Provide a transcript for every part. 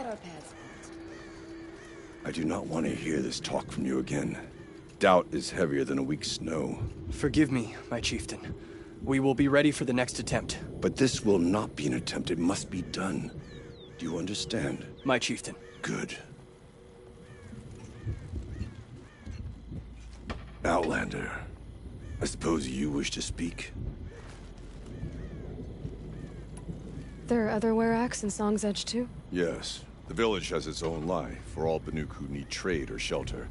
got our paths. I do not want to hear this talk from you again. Doubt is heavier than a week's snow. Forgive me, my chieftain. We will be ready for the next attempt. But this will not be an attempt. It must be done. Do you understand? My chieftain. Good. Outlander, I suppose you wish to speak? There are other Weraks in Song's Edge too? Yes. The village has its own life for all Banuk who need trade or shelter.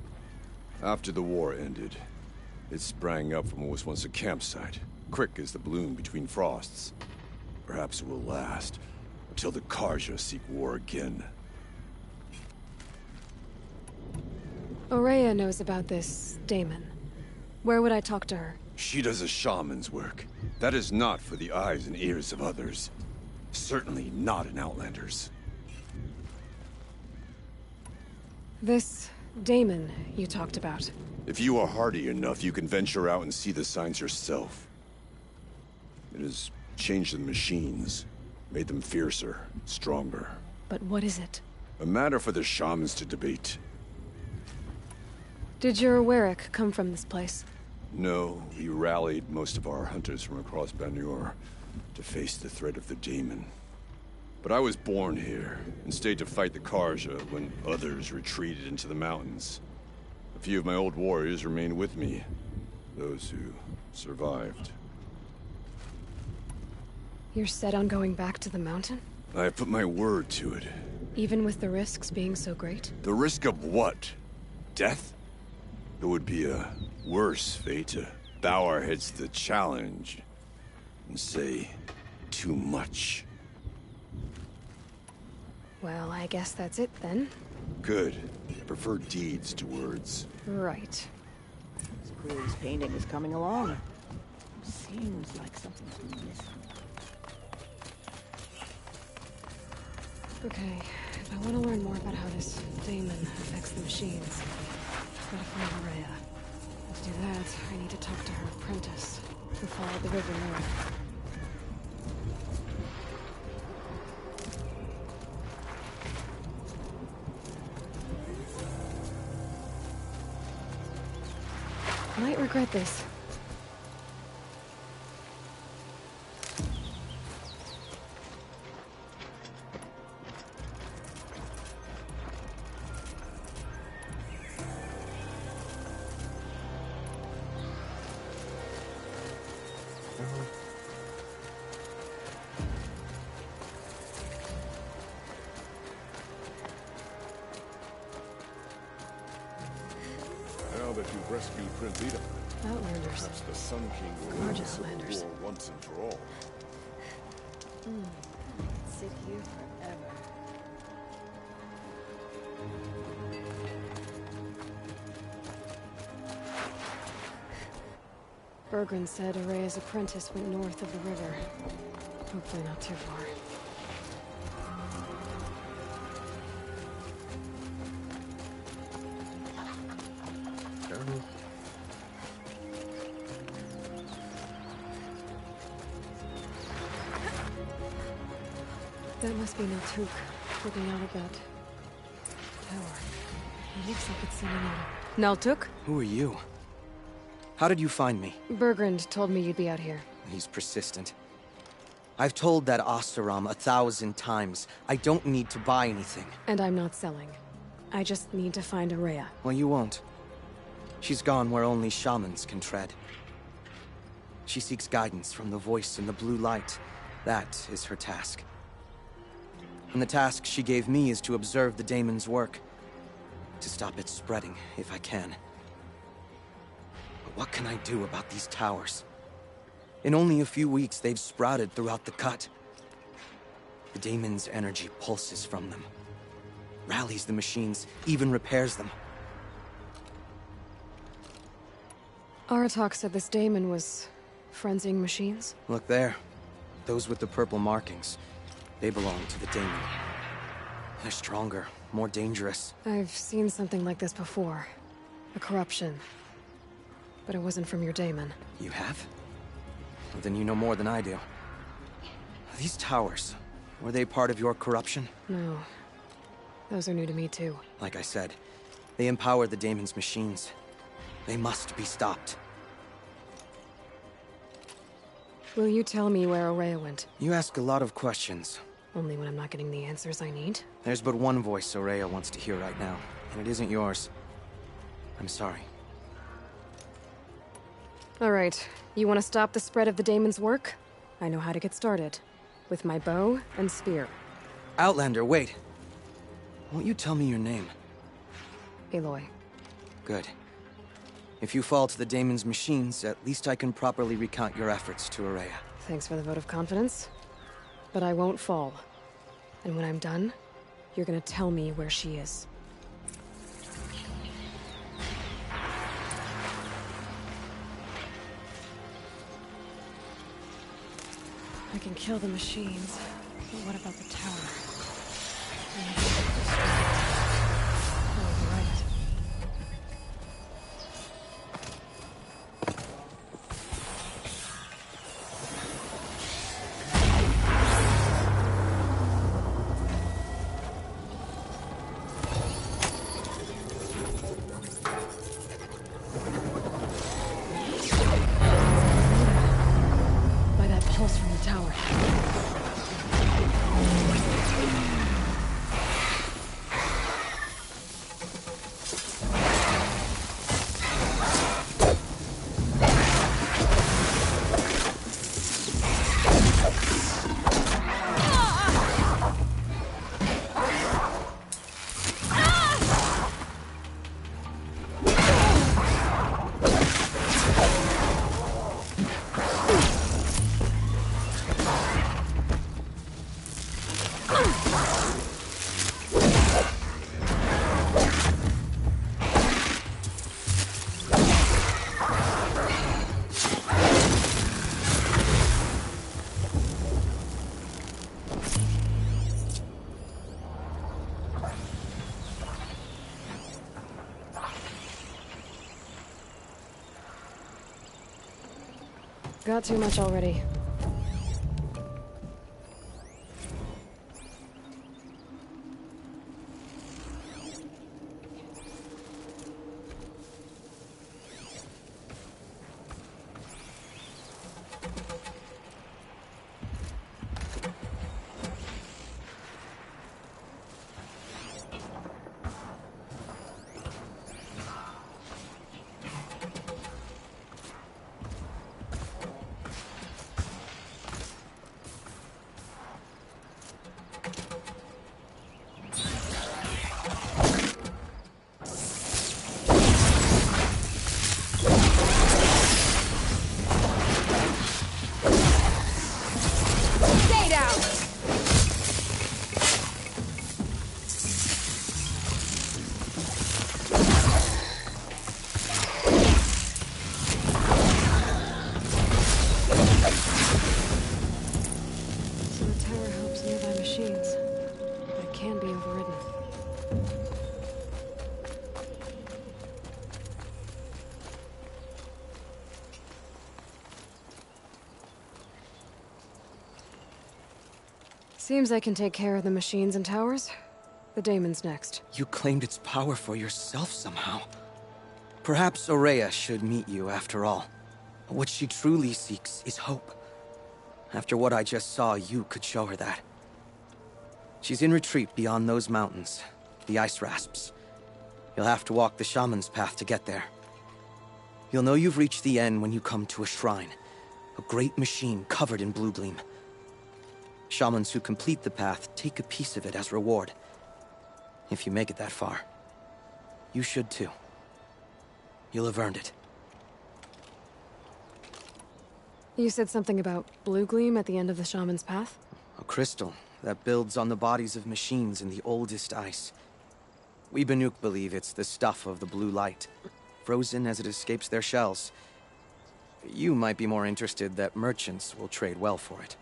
After the war ended, it sprang up from what was once a campsite, quick as the bloom between frosts. Perhaps it will last until the Karja seek war again. Aurea knows about this Daemon. Where would I talk to her? She does a shaman's work. That is not for the eyes and ears of others. Certainly not an Outlander's. This Daemon you talked about. If you are hardy enough, you can venture out and see the signs yourself. It has changed the machines, made them fiercer, stronger. But what is it? A matter for the shamans to debate. Did your Werak come from this place? No, we rallied most of our hunters from across Banur to face the threat of the Daemon. But I was born here, and stayed to fight the Karja when others retreated into the mountains. A few of my old warriors remained with me, those who survived. You're set on going back to the mountain? I have put my word to it. Even with the risks being so great? The risk of what? Death? It would be a worse fate to bow our heads to the challenge and say too much. Well, I guess that's it then. Good. I prefer deeds to words. Right. Crew's painting is coming along. Seems like something's been missing. Okay, if I want to learn more about how this Daemon affects the machines, I've got to find Aurea. To do that, I need to talk to her apprentice, who followed the river north. Might regret this. Now that you've rescued Prince Edom, Outlanders. perhaps the Sun King will Gorgeous end the Civil Outlanders. War once and for all. Sit here forever. Bergren said Aurea's apprentice went north of the river. Hopefully not too far. That must be Naltuk, looking out of that tower. It looks like it's sending out a... Naltuk? Who are you? How did you find me? Bergrand told me you'd be out here. He's persistent. I've told that Oseram 1,000 times. I don't need to buy anything. And I'm not selling. I just need to find Aurea. Well, you won't. She's gone where only shamans can tread. She seeks guidance from the voice in the blue light. That is her task. And the task she gave me is to observe the Daemon's work. To stop it spreading, if I can. But what can I do about these towers? In only a few weeks, they've sprouted throughout the cut. The Daemon's energy pulses from them. Rallies the machines, even repairs them. Aratak said this Daemon was frenzying machines? Look there. Those with the purple markings. They belong to the Daemon. They're stronger, more dangerous. I've seen something like this before. A corruption. But it wasn't from your Daemon. You have? Well, then you know more than I do. These towers, were they part of your corruption? No. Those are new to me, too. Like I said, they empower the Daemon's machines. They must be stopped. Will you tell me where Aurea went? You ask a lot of questions. Only when I'm not getting the answers I need? There's but one voice Aurea wants to hear right now, and it isn't yours. I'm sorry. Alright, you want to stop the spread of the Daemon's work? I know how to get started. With my bow and spear. Outlander, wait. Won't you tell me your name? Aloy. Good. If you fall to the Daemon's machines, at least I can properly recount your efforts to Aurea. Thanks for the vote of confidence. But I won't fall. And when I'm done, you're gonna tell me where she is. I can kill the machines, but what about the tower? Oh, you're right. By that pulse from the tower. Got too much already. Seems I can take care of the machines and towers. The Daemon's next. You claimed its power for yourself somehow. Perhaps Aurea should meet you after all. What she truly seeks is hope. After what I just saw, you could show her that. She's in retreat beyond those mountains, the ice rasps. You'll have to walk the shaman's path to get there. You'll know you've reached the end when you come to a shrine. A great machine covered in blue gleam. Shamans who complete the path take a piece of it as reward. If you make it that far, you should too. You'll have earned it. You said something about blue gleam at the end of the shaman's path? A crystal that builds on the bodies of machines in the oldest ice. We Banuk believe it's the stuff of the blue light, frozen as it escapes their shells. You might be more interested that merchants will trade well for it.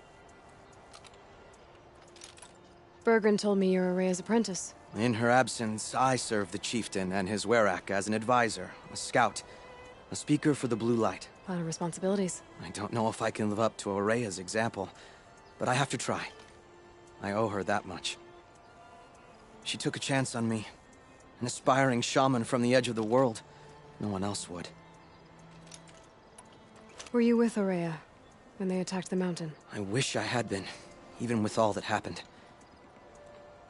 Bergren told me you're Aurea's apprentice. In her absence, I serve the chieftain and his werak as an advisor, a scout, a speaker for the blue light. A lot of responsibilities. I don't know if I can live up to Aurea's example, but I have to try. I owe her that much. She took a chance on me. An aspiring shaman from the edge of the world. No one else would. Were you with Aurea when they attacked the mountain? I wish I had been, even with all that happened.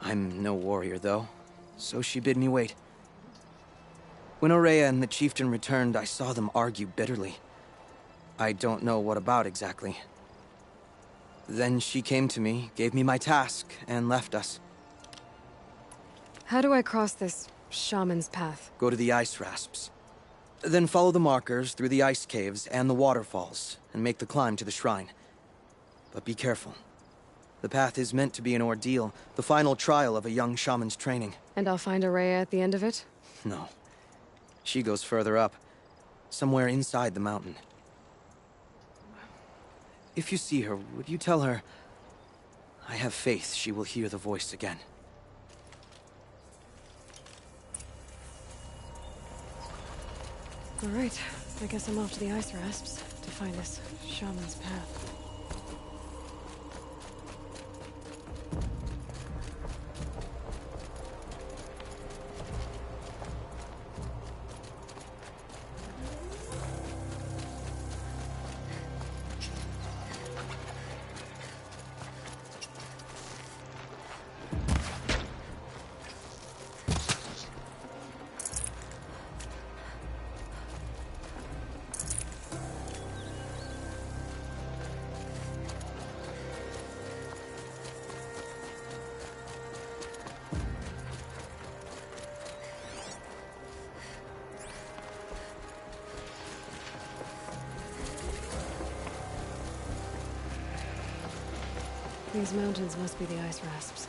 I'm no warrior, though, so she bid me wait. When Aurea and the chieftain returned, I saw them argue bitterly. I don't know what about exactly. Then she came to me, gave me my task, and left us. How do I cross this shaman's path? Go to the ice rasps. Then follow the markers through the ice caves and the waterfalls, and make the climb to the shrine. But be careful. The path is meant to be an ordeal, the final trial of a young shaman's training. And I'll find Aurea at the end of it? No. She goes further up, somewhere inside the mountain. If you see her, would you tell her... I have faith she will hear the voice again. All right, I guess I'm off to the ice rasps to find this shaman's path. These mountains must be the ice rasps.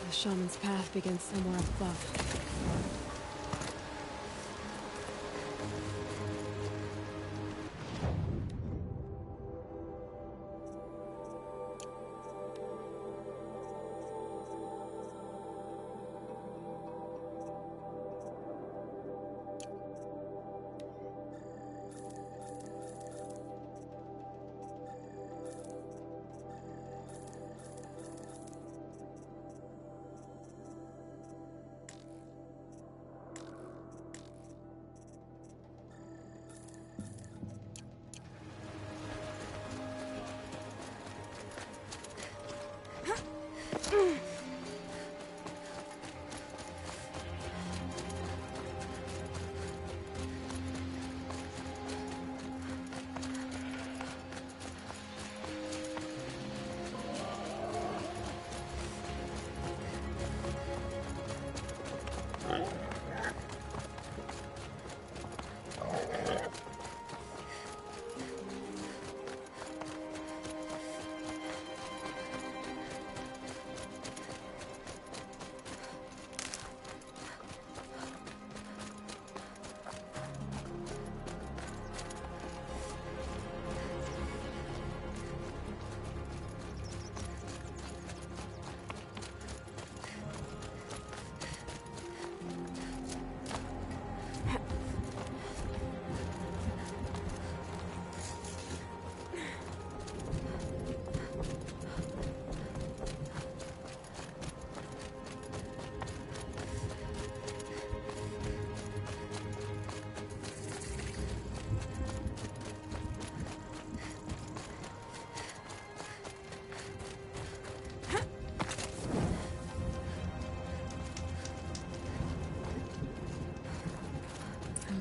The shaman's path begins somewhere up above.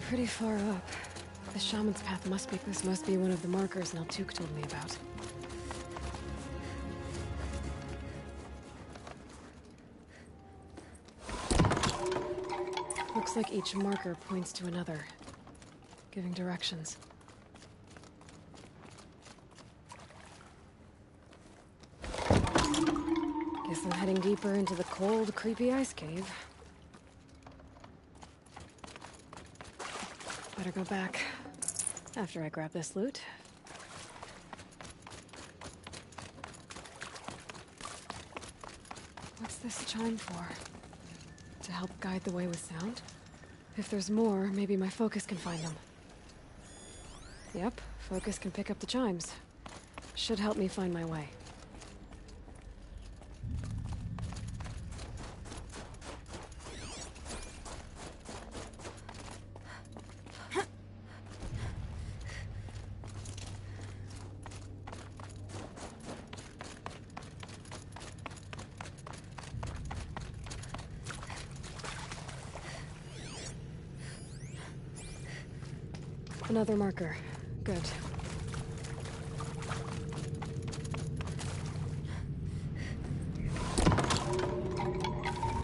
Pretty far up. The shaman's path this must be one of the markers Naltuk told me about. Looks like each marker points to another, giving directions. Guess I'm heading deeper into the cold, creepy ice cave. Better go back after I grab this loot. What's this chime for? To help guide the way with sound? If there's more, maybe my focus can find them. Yep, focus can pick up the chimes. Should help me find my way. Another marker. Good.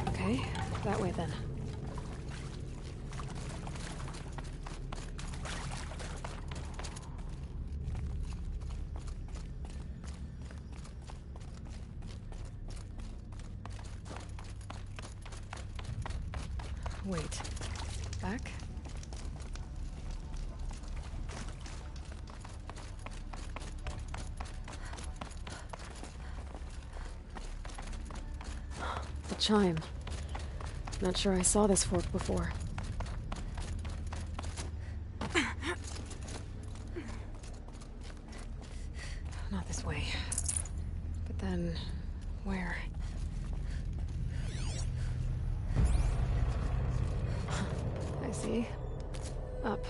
Okay, that way then. Wait. Back? The chime. Not sure I saw this fork before. Not this way. But then, where? I see. Up.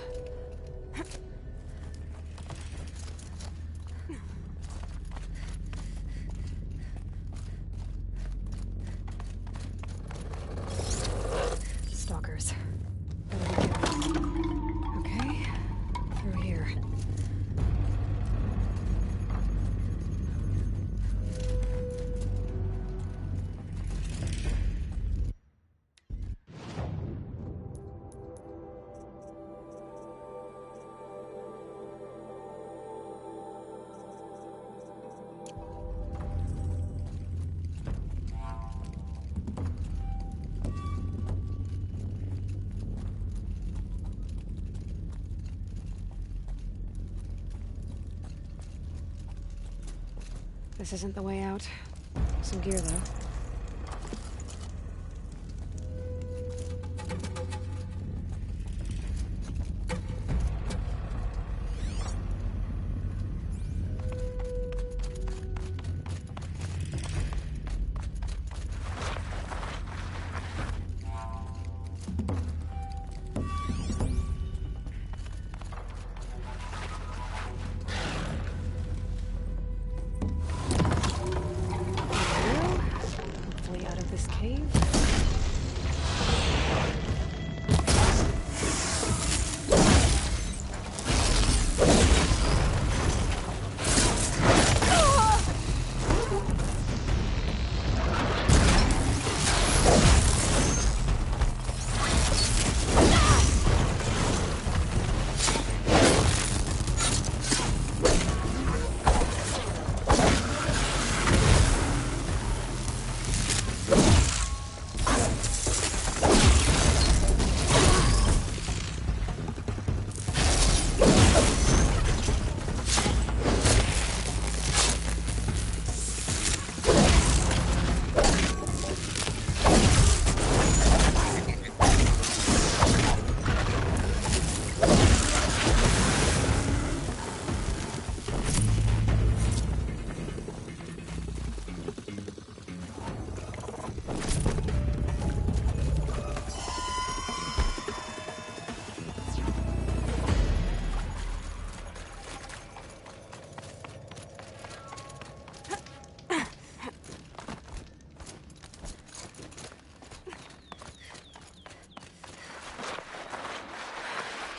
Stalkers. Better be careful. Okay. Through here. This isn't the way out. Some gear, though. Hopefully out of this cave.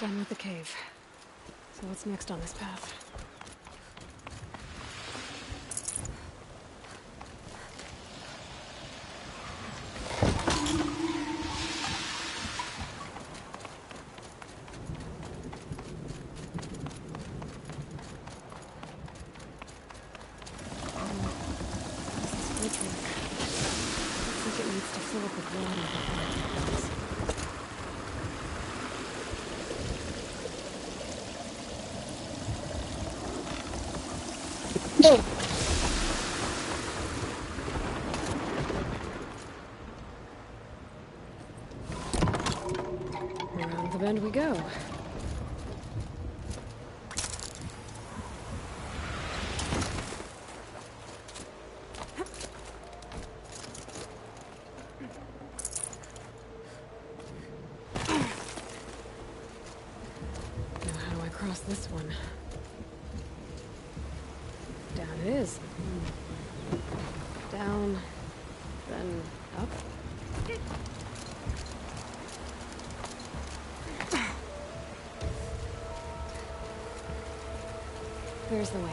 Done with the cave. So what's next on this path? This is filtering. Looks like it needs to fill up with water before it happens. Around the bend we go. Now how do I cross this one? Down it is. Down, then up. There's the way up.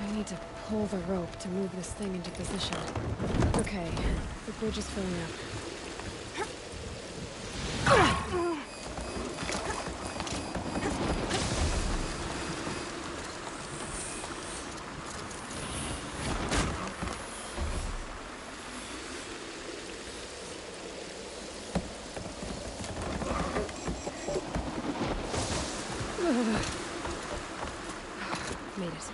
I need to pull the rope to move this thing into position. Okay, the bridge is filling up. Made it.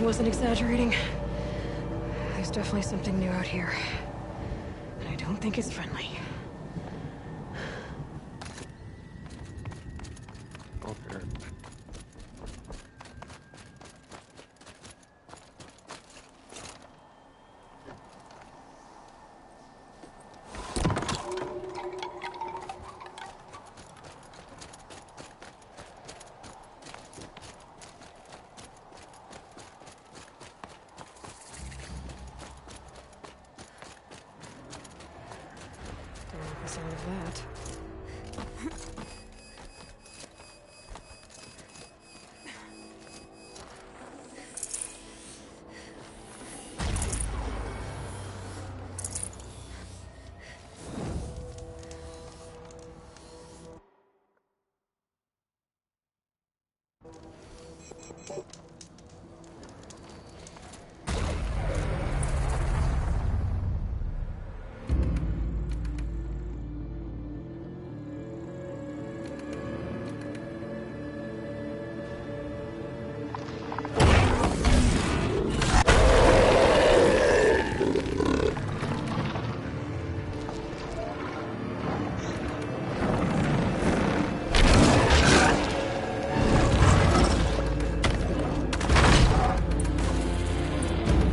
Wasn't exaggerating. There's definitely something new out here. And I don't think it's friendly. Okay. Don't like the sound of that.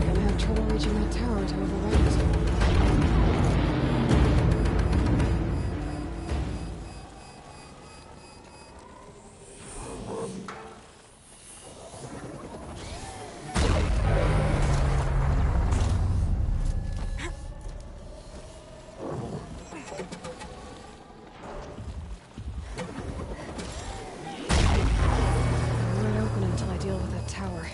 Gonna have trouble reaching that tower to override it. It won't open until I deal with that tower.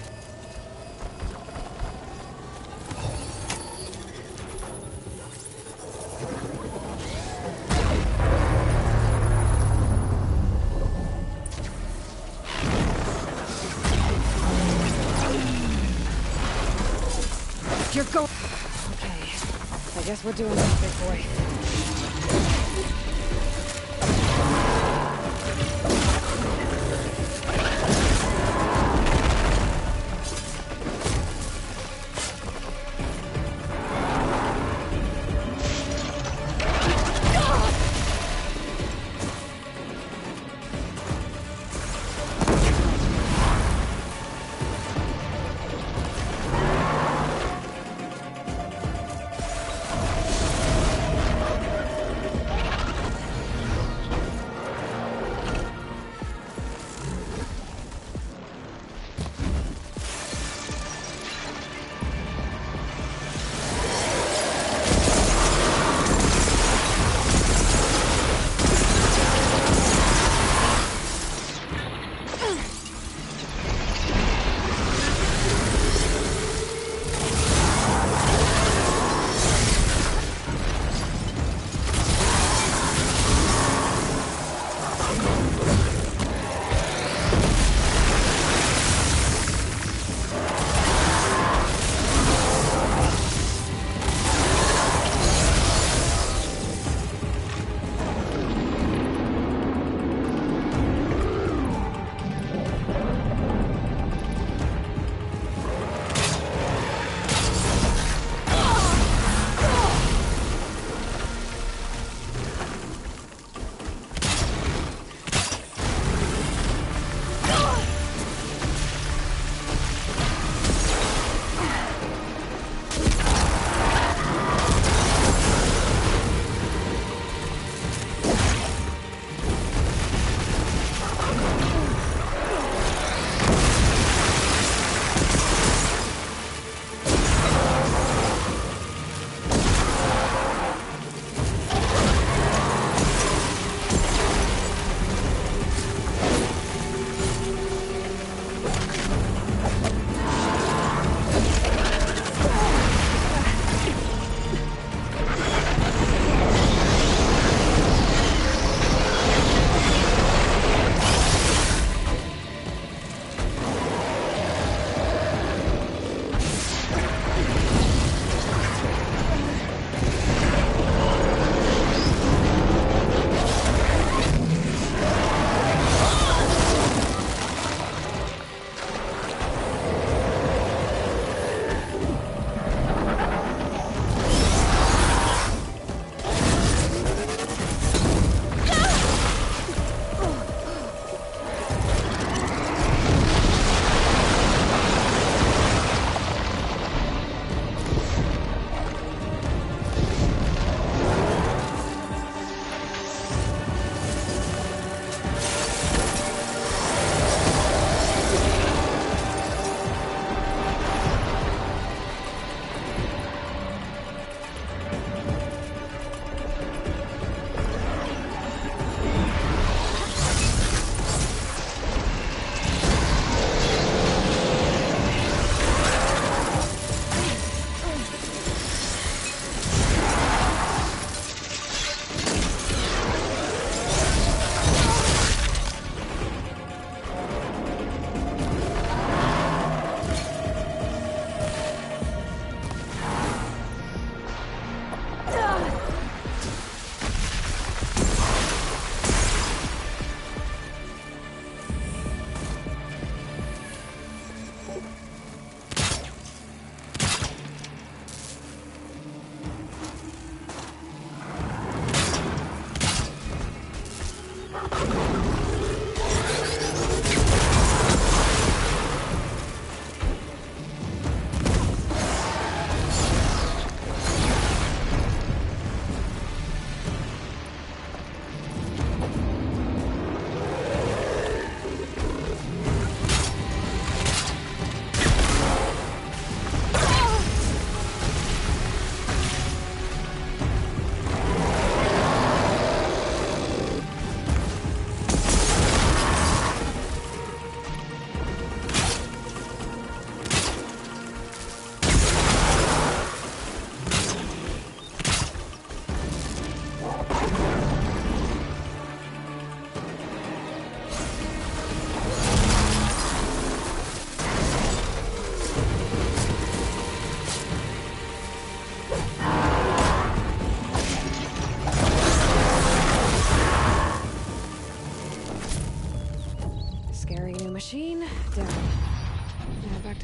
You're going. Okay. I guess we're doing this, big boy.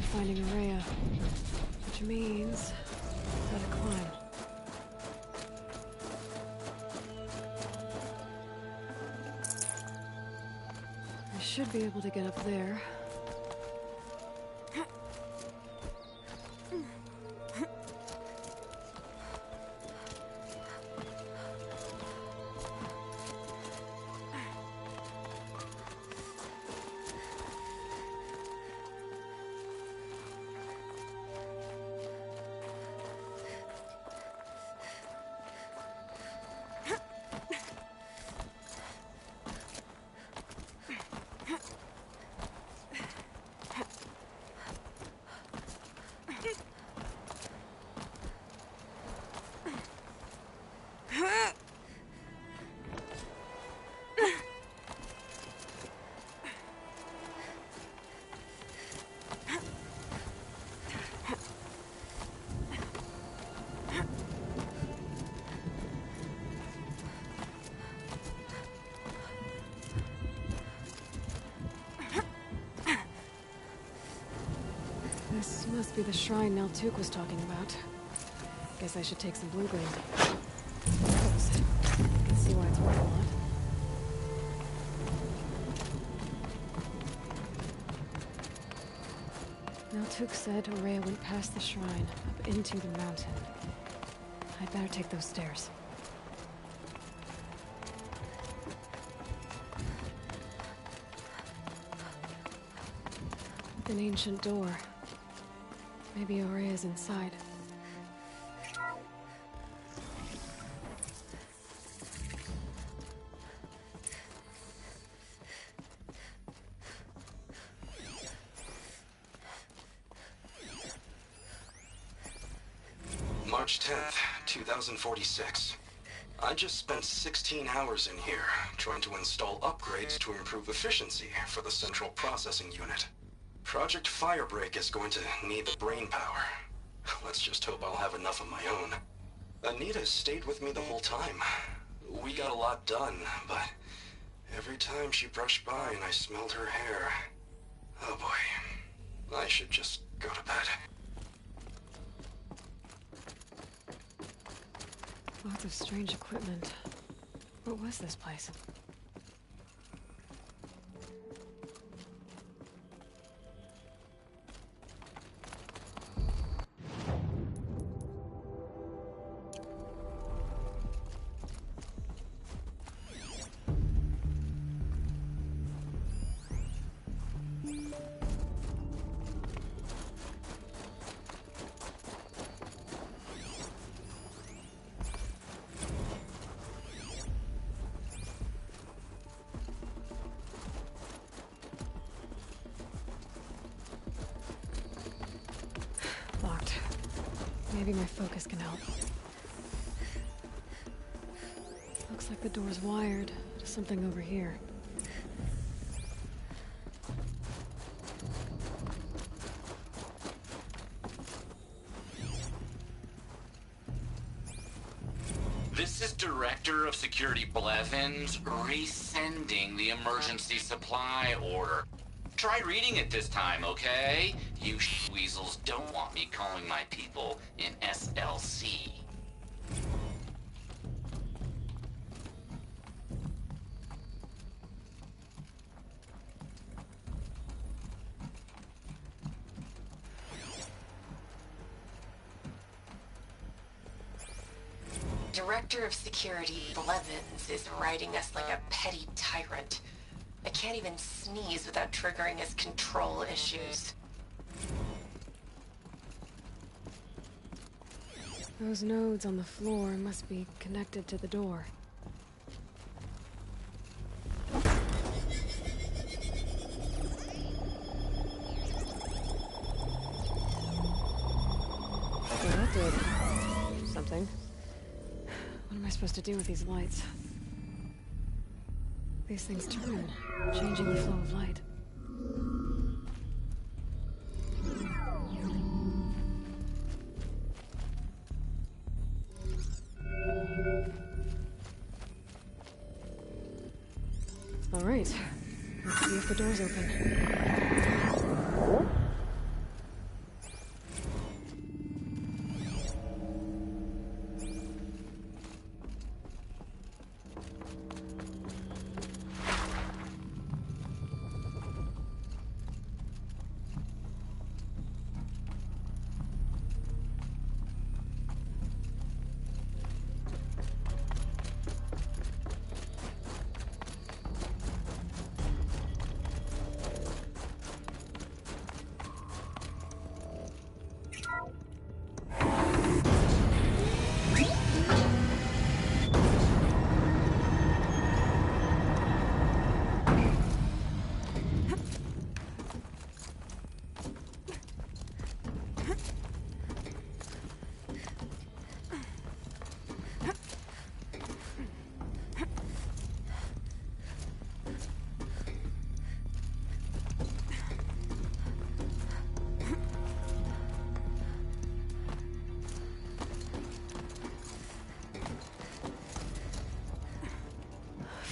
to finding Aurea, which means gotta climb. I should be able to get up there. This must be the shrine Naltuk was talking about. Guess I should take some blue green. Gross. I can see why it's worth a lot. Naltuk said Aurea went past the shrine, up into the mountain. I'd better take those stairs. An ancient door. Maybe Aurea's inside. March 10th, 2046. I just spent 16 hours in here, trying to install upgrades to improve efficiency for the central processing unit. Project Firebreak is going to need the brain power. Let's just hope I'll have enough of my own. Anita stayed with me the whole time. We got a lot done, but every time she brushed by and I smelled her hair... Oh boy. I should just go to bed. Lots of strange equipment. What was this place? Locked. Maybe my focus can help. Looks like the door's wired to something over here. This is Director of Security Blevins resending the emergency supply order. Try reading it this time, okay? You weasels don't want me calling my people in SLC. Director of Security Blevins is riding us like a petty tyrant. I can't even sneeze without triggering his control issues. Those nodes on the floor must be connected to the door. Well, that did something. What am I supposed to do with these lights? These things turn, changing the flow of light. All right, let's see if the door's open.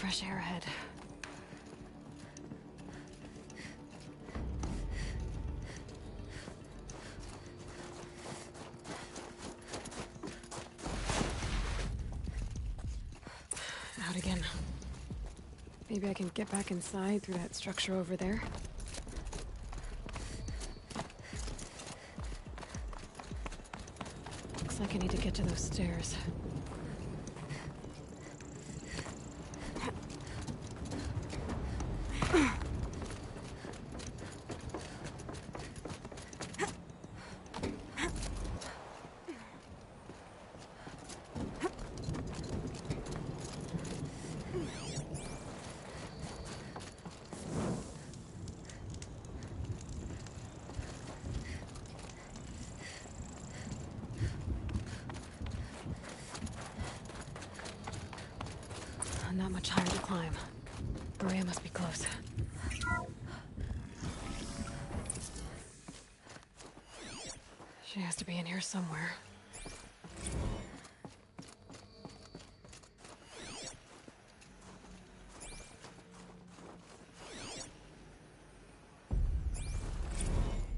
fresh air ahead. Out again. Maybe I can get back inside through that structure over there. Looks like I need to get to those stairs. Not much higher to climb. Maria must be close. She has to be in here somewhere.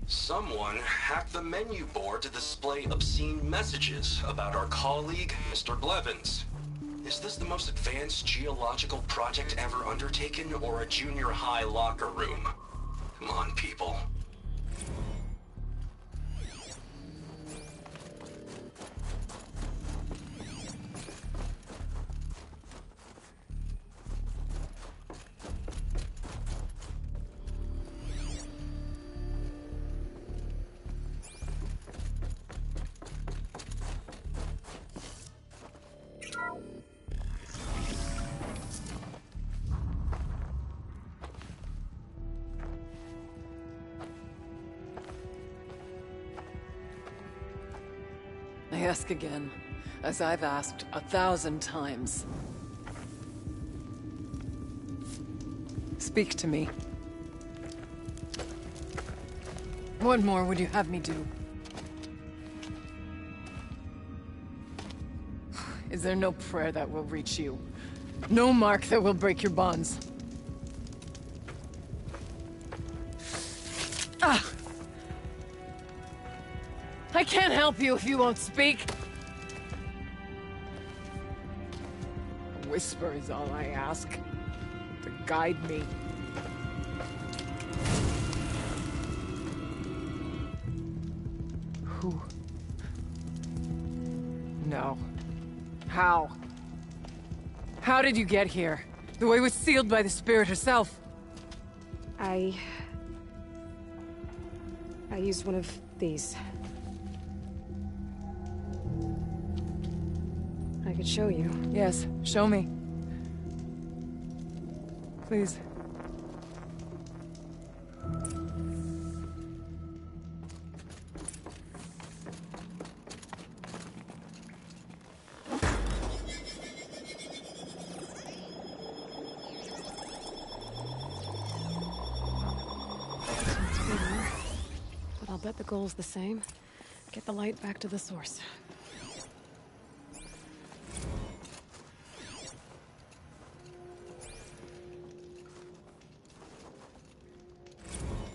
Someone hacked the menu board to display obscene messages about our colleague, Mr. Blevins. Is this the most advanced geological project ever undertaken, or a junior high locker room? Come on, people. I ask again, as I've asked 1,000 times. Speak to me. What more would you have me do? Is there no prayer that will reach you? No mark that will break your bonds? Ah! I can't help you if you won't speak. A whisper is all I ask. To guide me. Who? No. How? How did you get here? The way was sealed by the spirit herself. I used one of these. I could show you. Yes, show me. Please. But I'll bet the goal's the same. Get the light back to the source.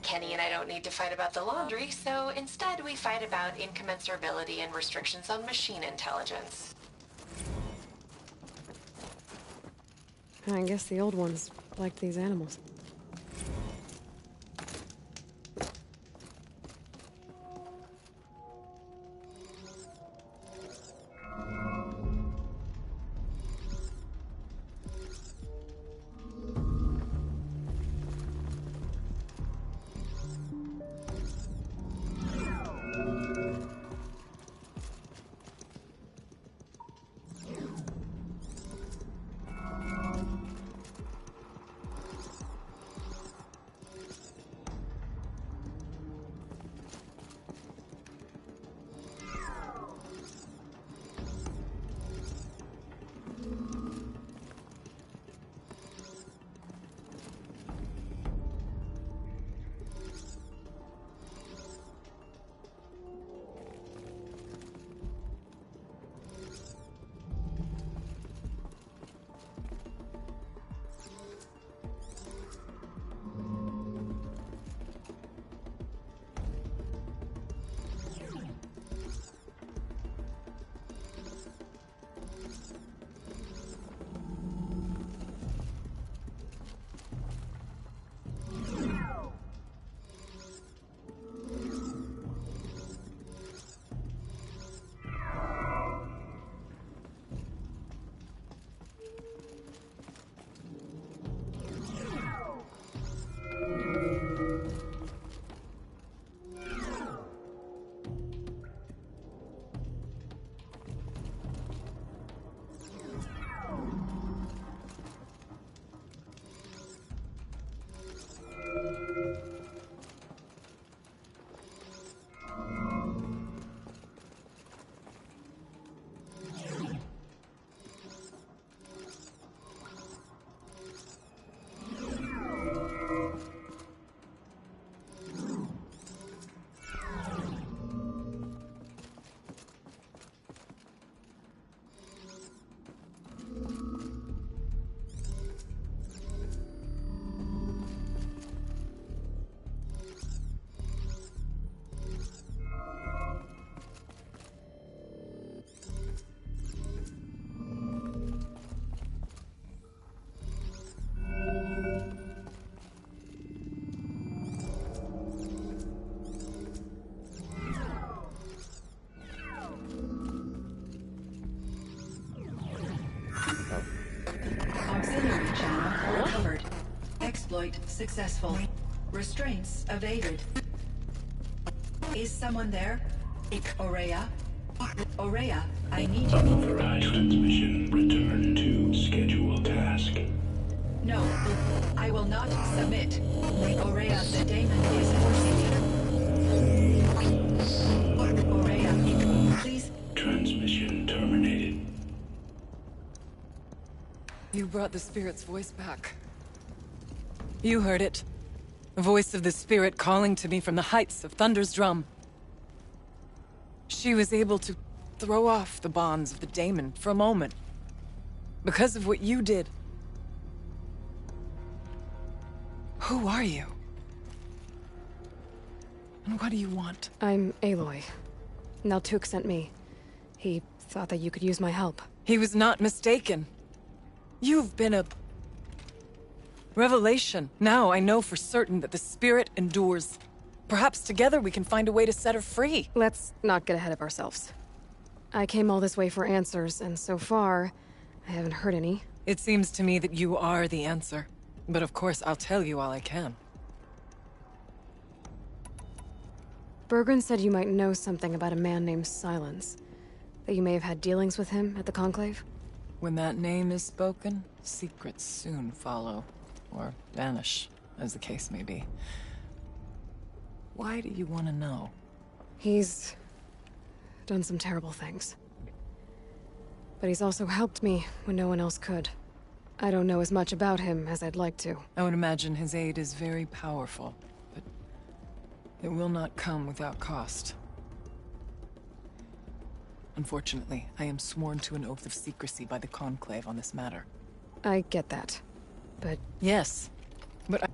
Kenny and I don't need to fight about the laundry, so instead we fight about incommensurability and restrictions on machine intelligence. I guess the old ones liked these animals. exploit successful. Restraints evaded. Is someone there? Aurea? Aurea, I need you. Unauthorized transmission. Return to scheduled task. No, I will not submit. Aurea, the daemon is forcing me. Aurea, please. Transmission terminated. You brought the spirit's voice back. You heard it. The voice of the spirit calling to me from the heights of Thunder's drum. She was able to throw off the bonds of the daemon for a moment. Because of what you did. Who are you? And what do you want? I'm Aloy. Naltuk sent me. He thought that you could use my help. He was not mistaken. You've been a revelation. Now I know for certain that the spirit endures. Perhaps together we can find a way to set her free. Let's not get ahead of ourselves. I came all this way for answers, and so far, I haven't heard any. It seems to me that you are the answer. But of course, I'll tell you all I can. Bergren said you might know something about a man named Silence. That you may have had dealings with him at the Conclave? When that name is spoken, secrets soon follow. Or vanish, as the case may be. Why do you want to know? He's done some terrible things. But he's also helped me when no one else could. I don't know as much about him as I'd like to. I would imagine his aid is very powerful, but it will not come without cost. Unfortunately, I am sworn to an oath of secrecy by the Conclave on this matter. I get that, but... Yes, but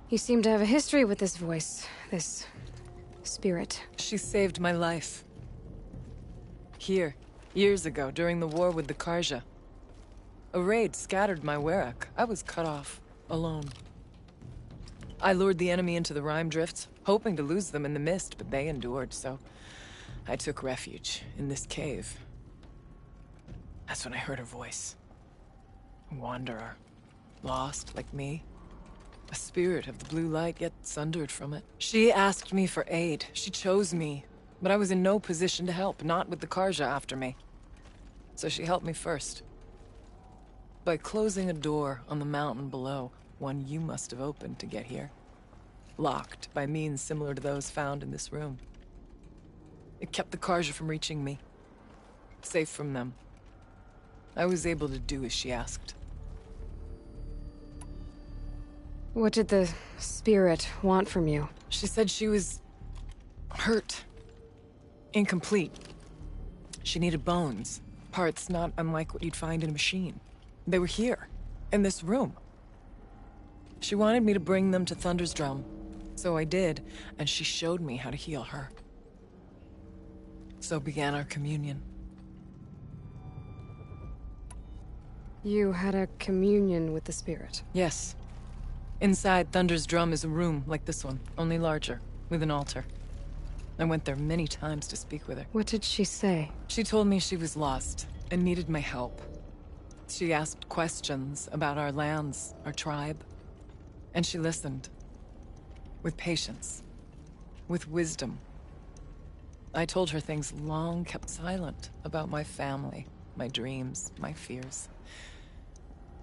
You seem to have a history with this voice, this spirit. She saved my life. Here, years ago, during the war with the Karja. A raid scattered my Werak. I was cut off, alone. I lured the enemy into the Rime Drifts, hoping to lose them in the mist, but they endured, so I took refuge in this cave. That's when I heard her voice. A wanderer. Lost, like me. A spirit of the blue light, yet sundered from it. She asked me for aid. She chose me. But I was in no position to help, not with the Karja after me. So she helped me first. By closing a door on the mountain below, one you must have opened to get here. Locked by means similar to those found in this room. It kept the Karja from reaching me. Safe from them. I was able to do as she asked. What did the spirit want from you? She said she was hurt. Incomplete. She needed bones. Parts not unlike what you'd find in a machine. They were here, in this room. She wanted me to bring them to Thunder's drum. So I did, and she showed me how to heal her. So began our communion. You had a communion with the spirit? Yes. Inside Thunder's drum is a room like this one, only larger, with an altar. I went there many times to speak with her. What did she say? She told me she was lost and needed my help. She asked questions about our lands, our tribe. And she listened. With patience. With wisdom. I told her things long kept silent about my family, my dreams, my fears.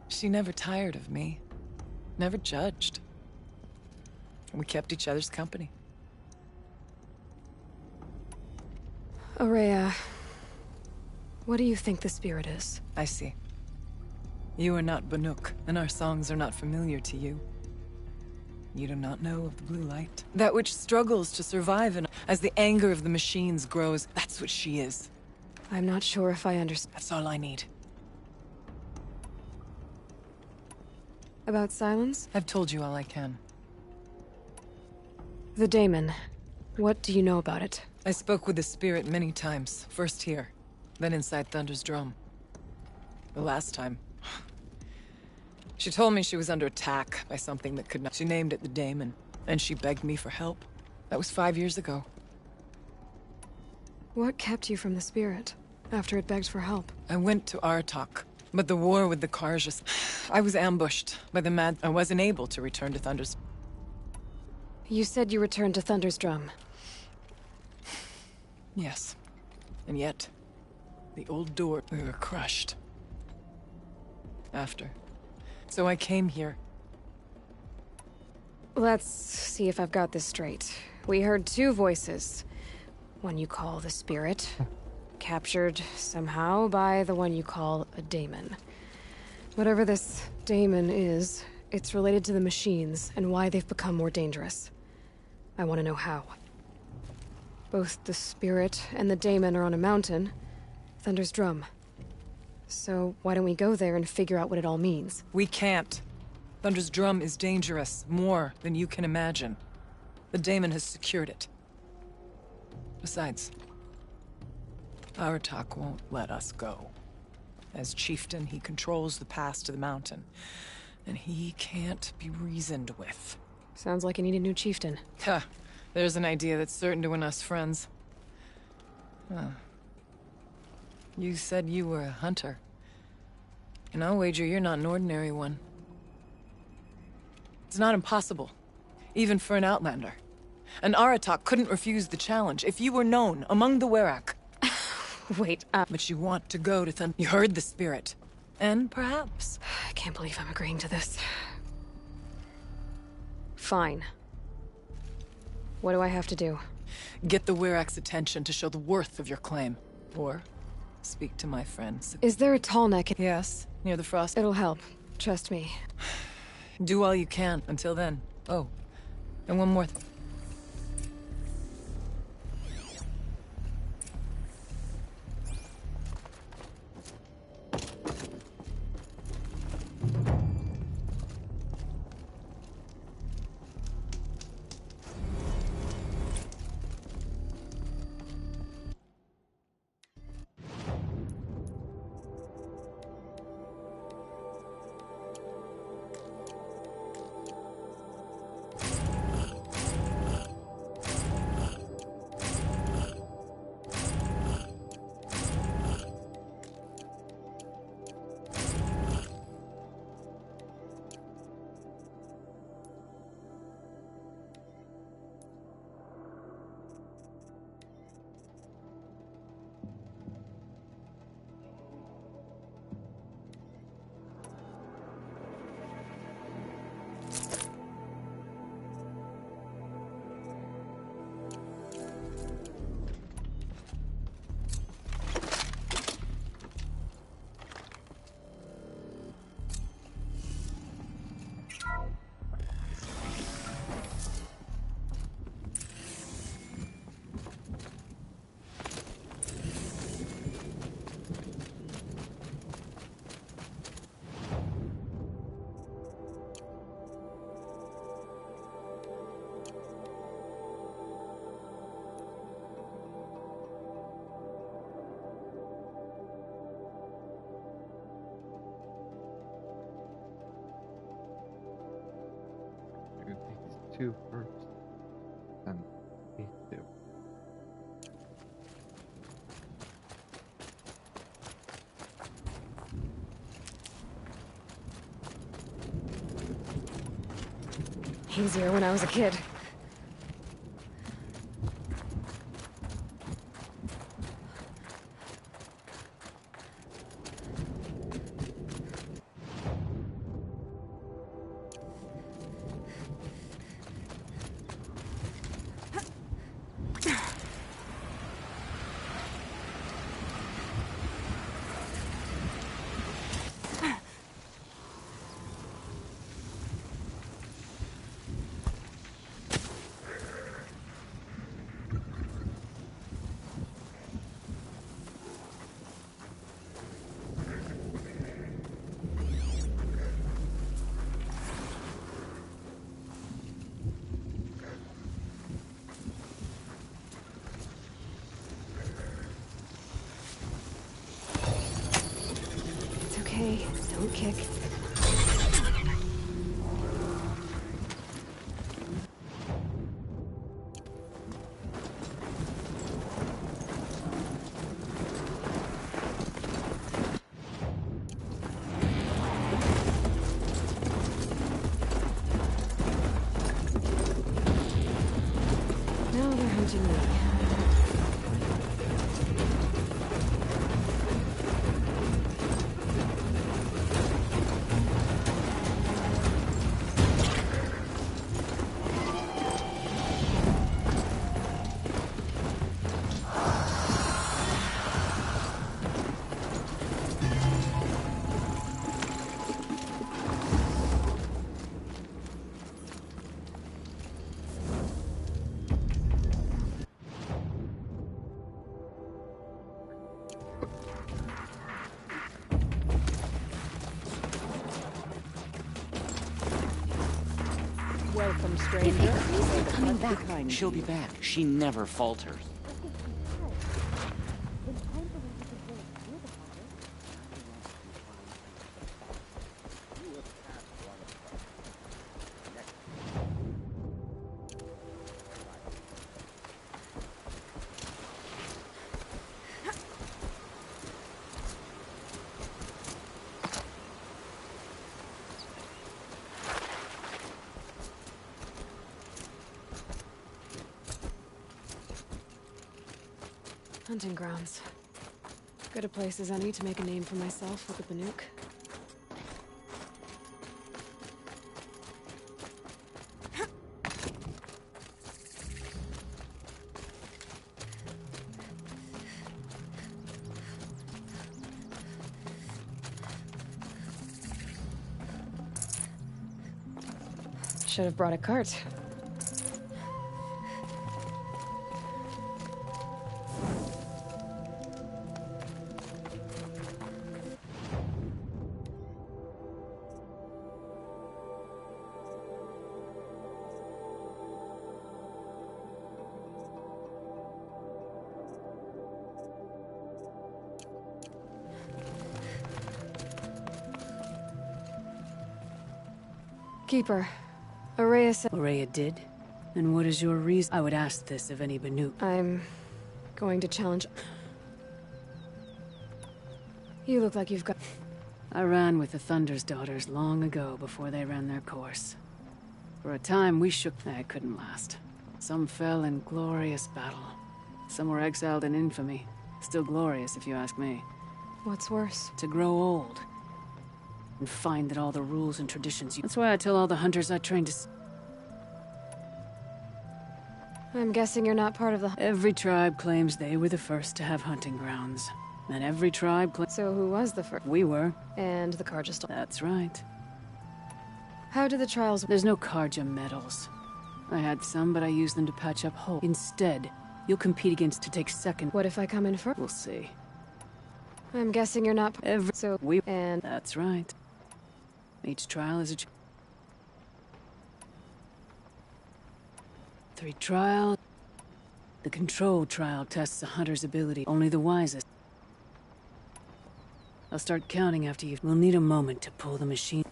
She never tired of me. Never judged. We kept each other's company. Aurea, what do you think the spirit is? I see. You are not Banuk, and our songs are not familiar to you. You do not know of the blue light. That which struggles to survive, and as the anger of the machines grows, that's what she is. I'm not sure if I understand. That's all I need. About Silence? I've told you all I can. The daemon. What do you know about it? I spoke with the spirit many times. First here, then inside Thunder's drum. The last time... She told me she was under attack by something that could not... She named it the daemon, and she begged me for help. That was 5 years ago. What kept you from the spirit, after it begged for help? I went to Artok, But the war with the Karjas... I was ambushed by the mad... I wasn't able to return to Thunder's... You said you returned to Thunder's Drum. Yes. And yet, the old door... We were crushed. After. So I came here. Let's see if I've got this straight. We heard two voices. One you call the Spirit, captured somehow by the one you call a daemon. Whatever this daemon is, it's related to the machines and why they've become more dangerous. I want to know how. Both the Spirit and the daemon are on a mountain, Thunder's Drum. So why don't we go there and figure out what it all means? We can't. Thunder's Drum is dangerous, more than you can imagine. The daemon has secured it. Besides, Aratak won't let us go. As chieftain, he controls the pass to the mountain, and he can't be reasoned with. Sounds like you need a new chieftain. Ha! There's an idea that's certain to win us friends. Huh. You said you were a hunter. And I'll wager you're not an ordinary one. It's not impossible, even for an outlander. And Aratak couldn't refuse the challenge if you were known among the Werak. Wait, But you want to go to Thunder. You heard the Spirit. And perhaps... I can't believe I'm agreeing to this. Fine. What do I have to do? Get the Werak's attention to show the worth of your claim. Or speak to my friends. Is there a tall neck? Yes, near the frost. It'll help. Trust me. Do all you can until then. Oh, and one more thing. Two first, then these two. Easier when I was a kid. Okay, don't kick. Welcome, If stranger. Ikari's coming back, She'll be back. She never falters. Hunting grounds. Good a place as any to make a name for myself with the Banuk. Should have brought a cart. Keeper, Araya said... Araya did? And what is your reason? I would ask this of any Banuk. I'm going to challenge... You look like you've got... I ran with the Thunder's daughters long ago before they ran their course. For a time we shook... I couldn't last. Some fell in glorious battle. Some were exiled in infamy. Still glorious, if you ask me. What's worse? To grow old. And find that all the rules and traditions you... That's why I tell all the hunters I train to... I'm guessing you're not part of the... Every tribe claims they were the first to have hunting grounds. And every tribe claims... So who was the first? We were. And the Karja still... That's right. How did the trials... There's no Karja medals. I had some, but I used them to patch up holes. Instead, you'll compete against to take second. What if I come in first? We'll see. I'm guessing you're not... So... We... And... That's right. Each trial is a... 3 trials. The control trial tests a hunter's ability. Only the wisest. I'll start counting after you... We'll need a moment to pull the machine.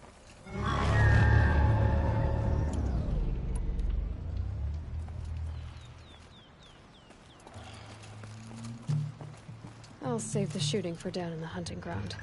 I'll save the shooting for down in the hunting ground.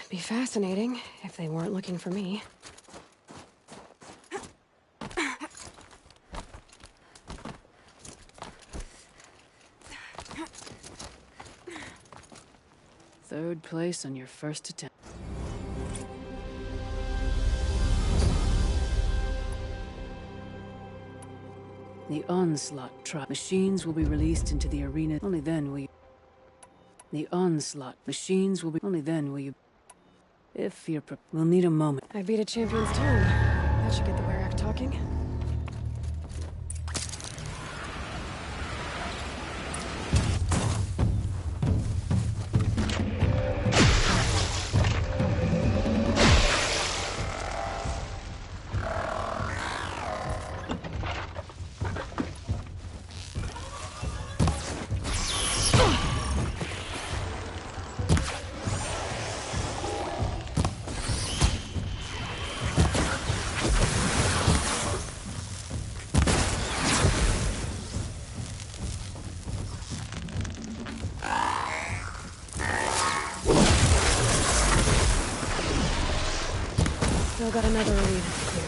Be fascinating if they weren't looking for me. Third place on your first attempt. The onslaught truck machines will be released into the arena. Only then will you. The onslaught machines will be. Only then will you. If you're. We'll need a moment. I beat a champion's turn. That should get the Werak talking. Still got another arena to clear.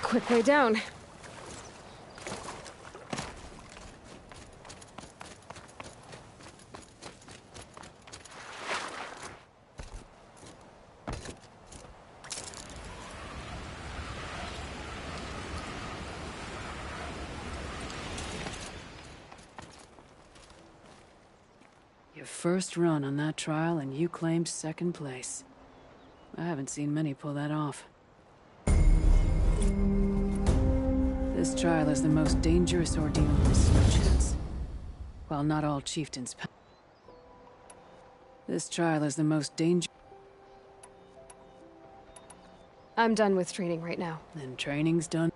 quick way down. Your first run on that trial and you claimed second place. I haven't seen many pull that off. This trial is the most dangerous ordeal in the Snowchance. While not all chieftains This trial is the most dangerous. I'm done with training right now. Then training's done.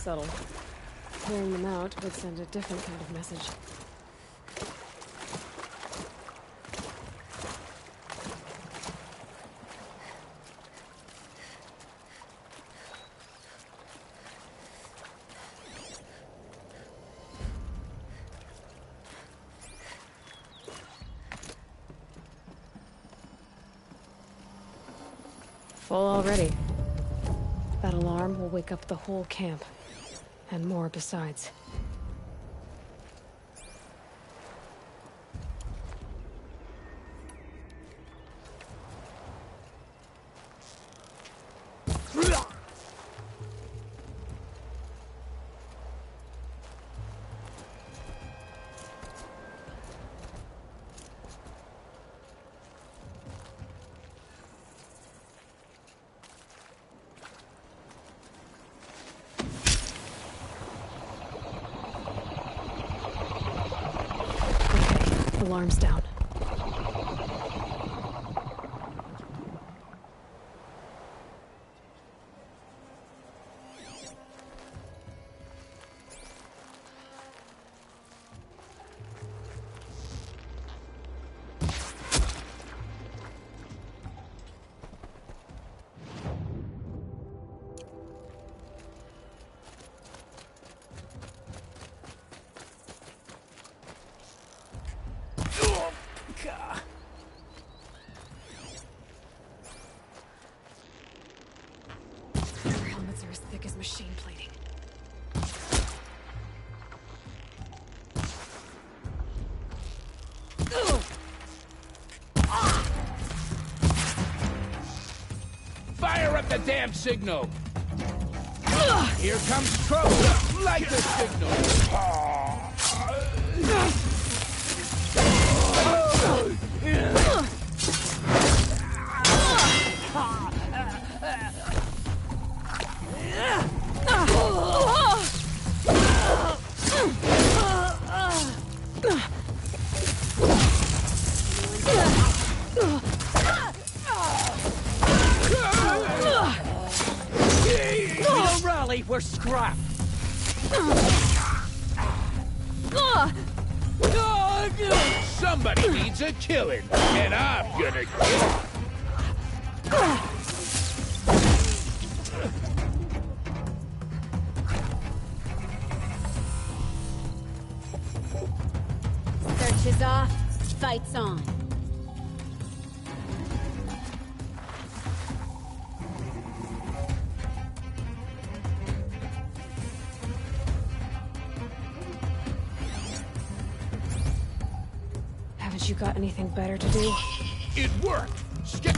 subtle. Clearing them out would send a different kind of message. Full already. That alarm will wake up the whole camp. And more besides. Alarm's down. Machine plating. Fire up the damn signal! Here comes trouble! Light the signal! We're scrapped. Somebody needs a killing, and I'm gonna kill it. Search is off, fight's on. You got anything better to do? It worked! Skip!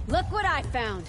Look what I found!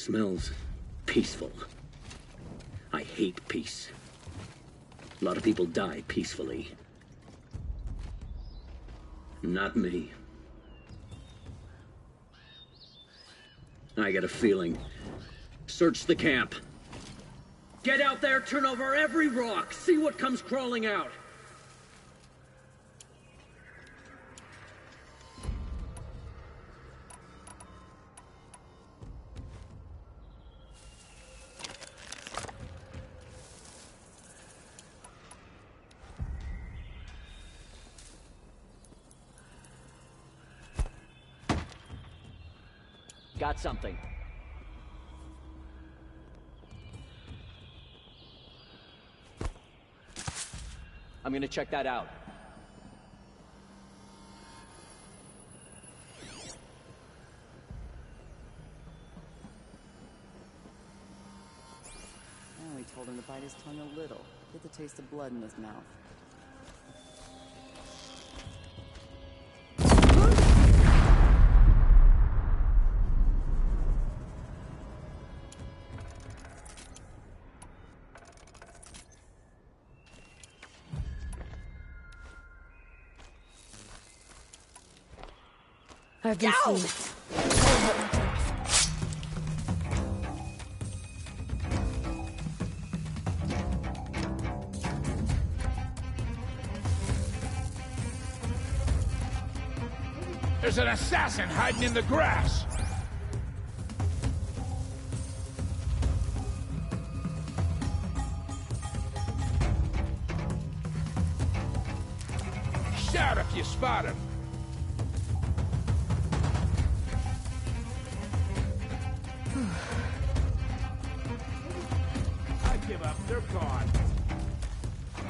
smells peaceful. I hate peace. A lot of people die peacefully. Not me. I got a feeling. Search the camp. Get out there, turn over every rock, see what comes crawling out. Got something. I'm gonna check that out. We told him to bite his tongue a little. Get the taste of blood in his mouth. I've been seen. There's an assassin hiding in the grass. Shout if you spot him. I give up. They're gone.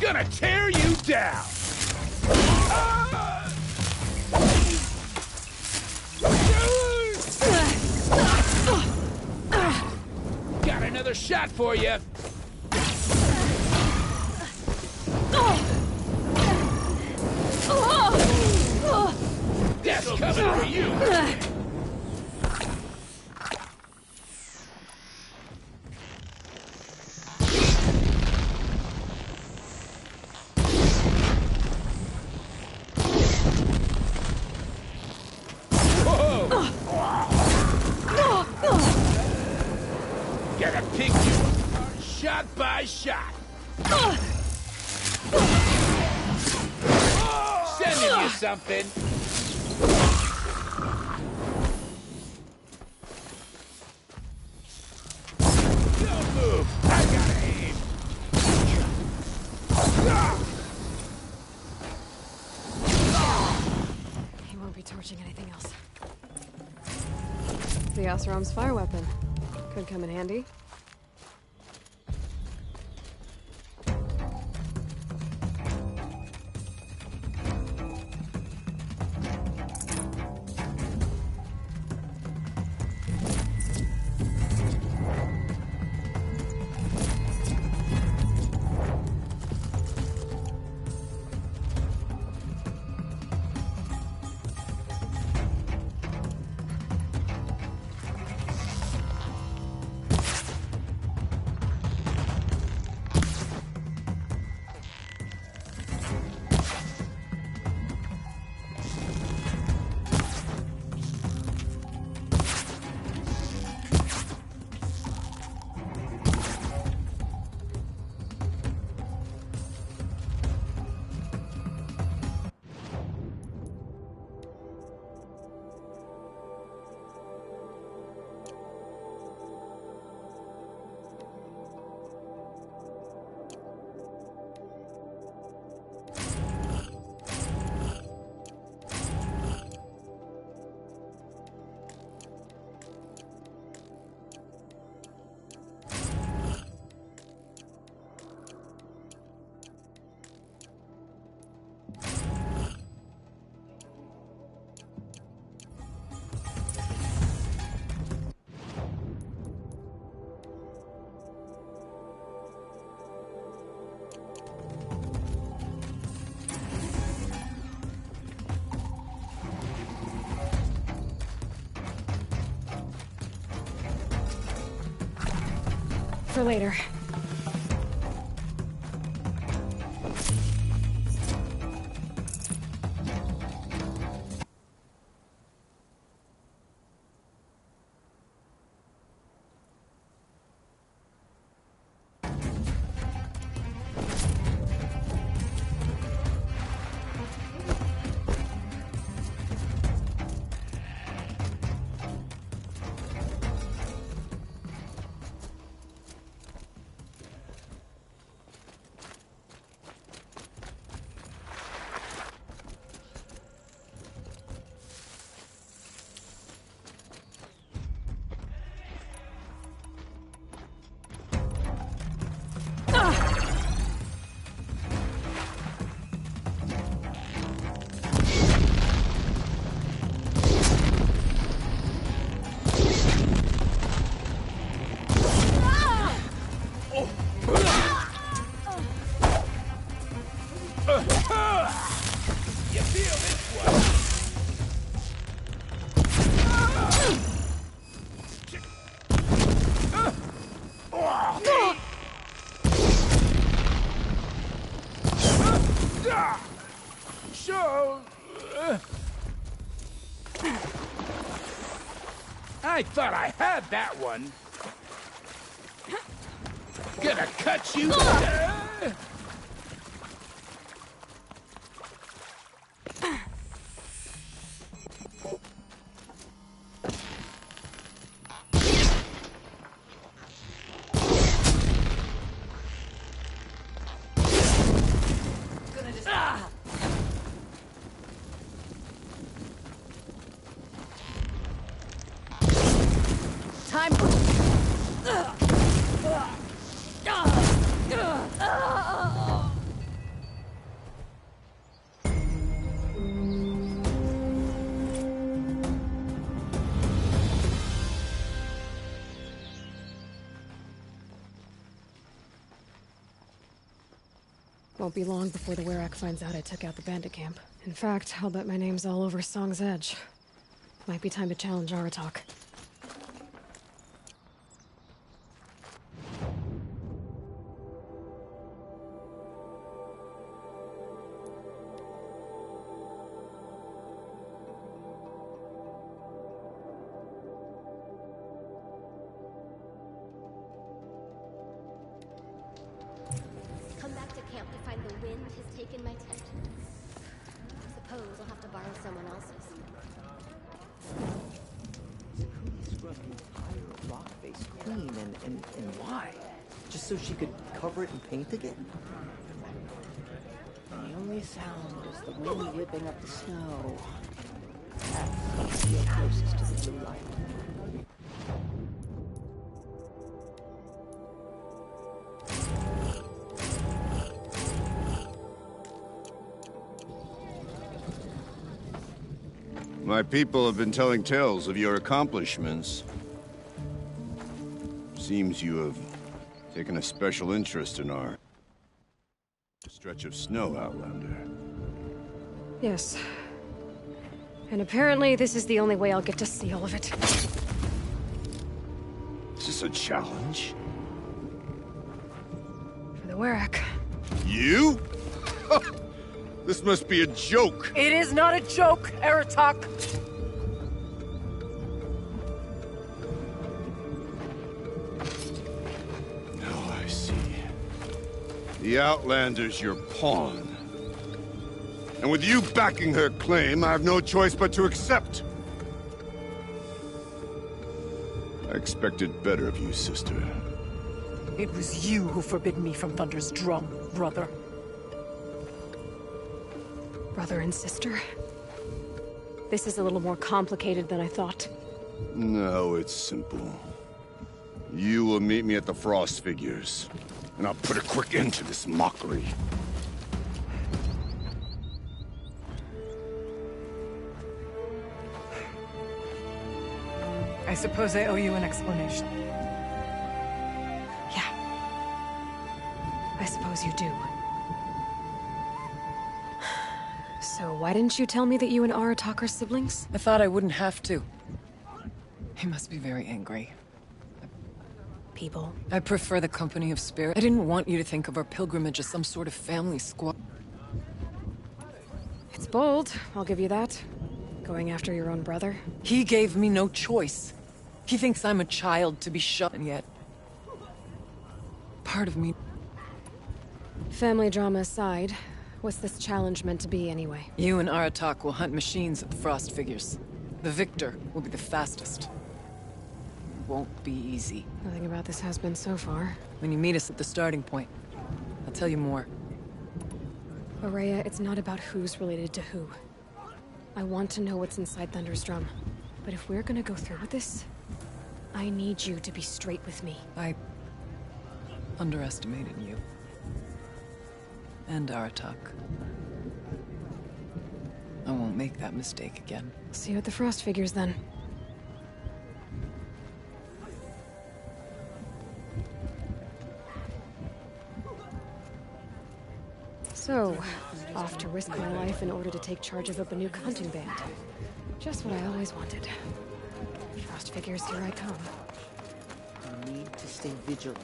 Gonna tear you down. Got another shot for you. Death's coming for you. Gotta pick you apart shot by shot. Sending you something. Don't move. I gotta aim. He won't be torching anything else. The Oseram's fire weapon. Could come in handy. for later. You feel this one? So, I thought I had that one. Gonna cut you. Time. Won't be long before the Werak finds out I took out the bandit camp. In fact, I'll bet my name's all over Song's Edge. Might be time to challenge Aratak. Come back to camp to find the wind has taken my tent. Suppose I'll have to borrow someone else's. Who scrubbed the entire rock face clean and why? Just so she could cover it in paint again? The only sound is the wind whipping up the snow. That's the closest to the blue light. My people have been telling tales of your accomplishments. Seems you have taken a special interest in our stretch of snow, Outlander. Yes. And apparently this is the only way I'll get to see all of it. Is this a challenge? For the Werak. You? This must be a joke. It is not a joke, Aratak. Now I see. The Outlander's your pawn. And with you backing her claim, I have no choice but to accept. I expected better of you, sister. It was you who forbid me from Thunder's drum, brother. Brother and sister? This is a little more complicated than I thought. No, it's simple. You will meet me at the Frost Figures, and I'll put a quick end to this mockery. I suppose I owe you an explanation. Yeah. I suppose you do. So why didn't you tell me that you and Aratak are siblings? I thought I wouldn't have to. He must be very angry. people. I prefer the company of spirit. I didn't want you to think of our pilgrimage as some sort of family squad. It's bold, I'll give you that. Going after your own brother. He gave me no choice. He thinks I'm a child to be shot, and yet... part of me... Family drama aside, what's this challenge meant to be anyway? You and Aratak will hunt machines at the Frost Figures. The victor will be the fastest. It won't be easy. Nothing about this has been so far. When you meet us at the starting point, I'll tell you more. Aurea, it's not about who's related to who. I want to know what's inside Thunder's drum. But if we're gonna go through with this, I need you to be straight with me. I underestimated you. And Aratak. I won't make that mistake again. See you at the Frost Figures, then. So, off to risk my life in order to take charge of a Banuk hunting band. Just what I always wanted. Frost Figures, here I come. You need to stay vigilant.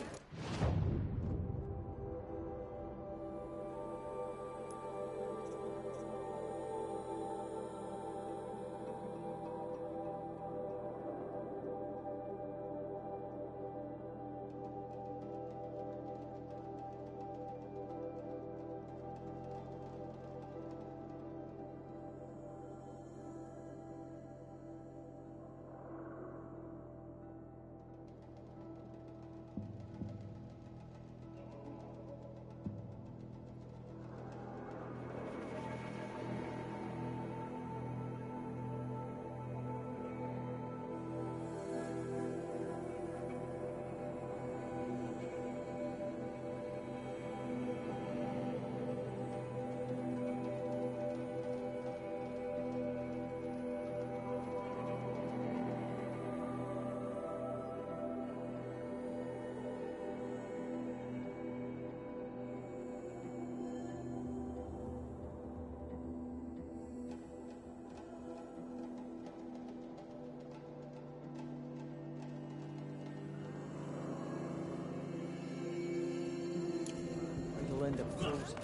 You'll end up frozen.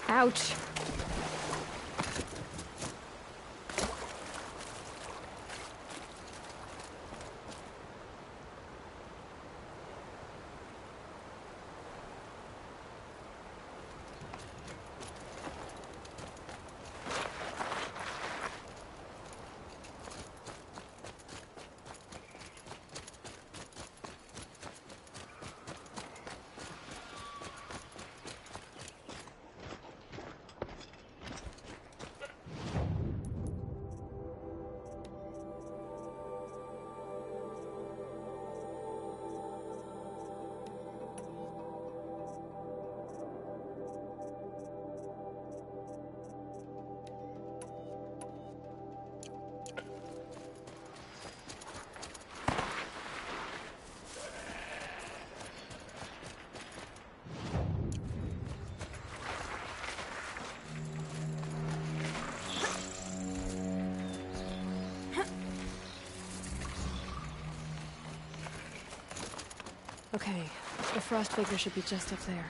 Ouch. Okay, the Frost Figure should be just up there.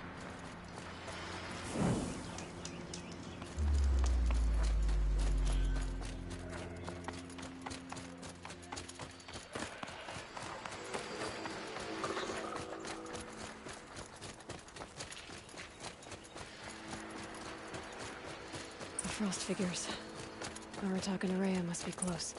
The Frost Figures. Aratak and Aurea must be close.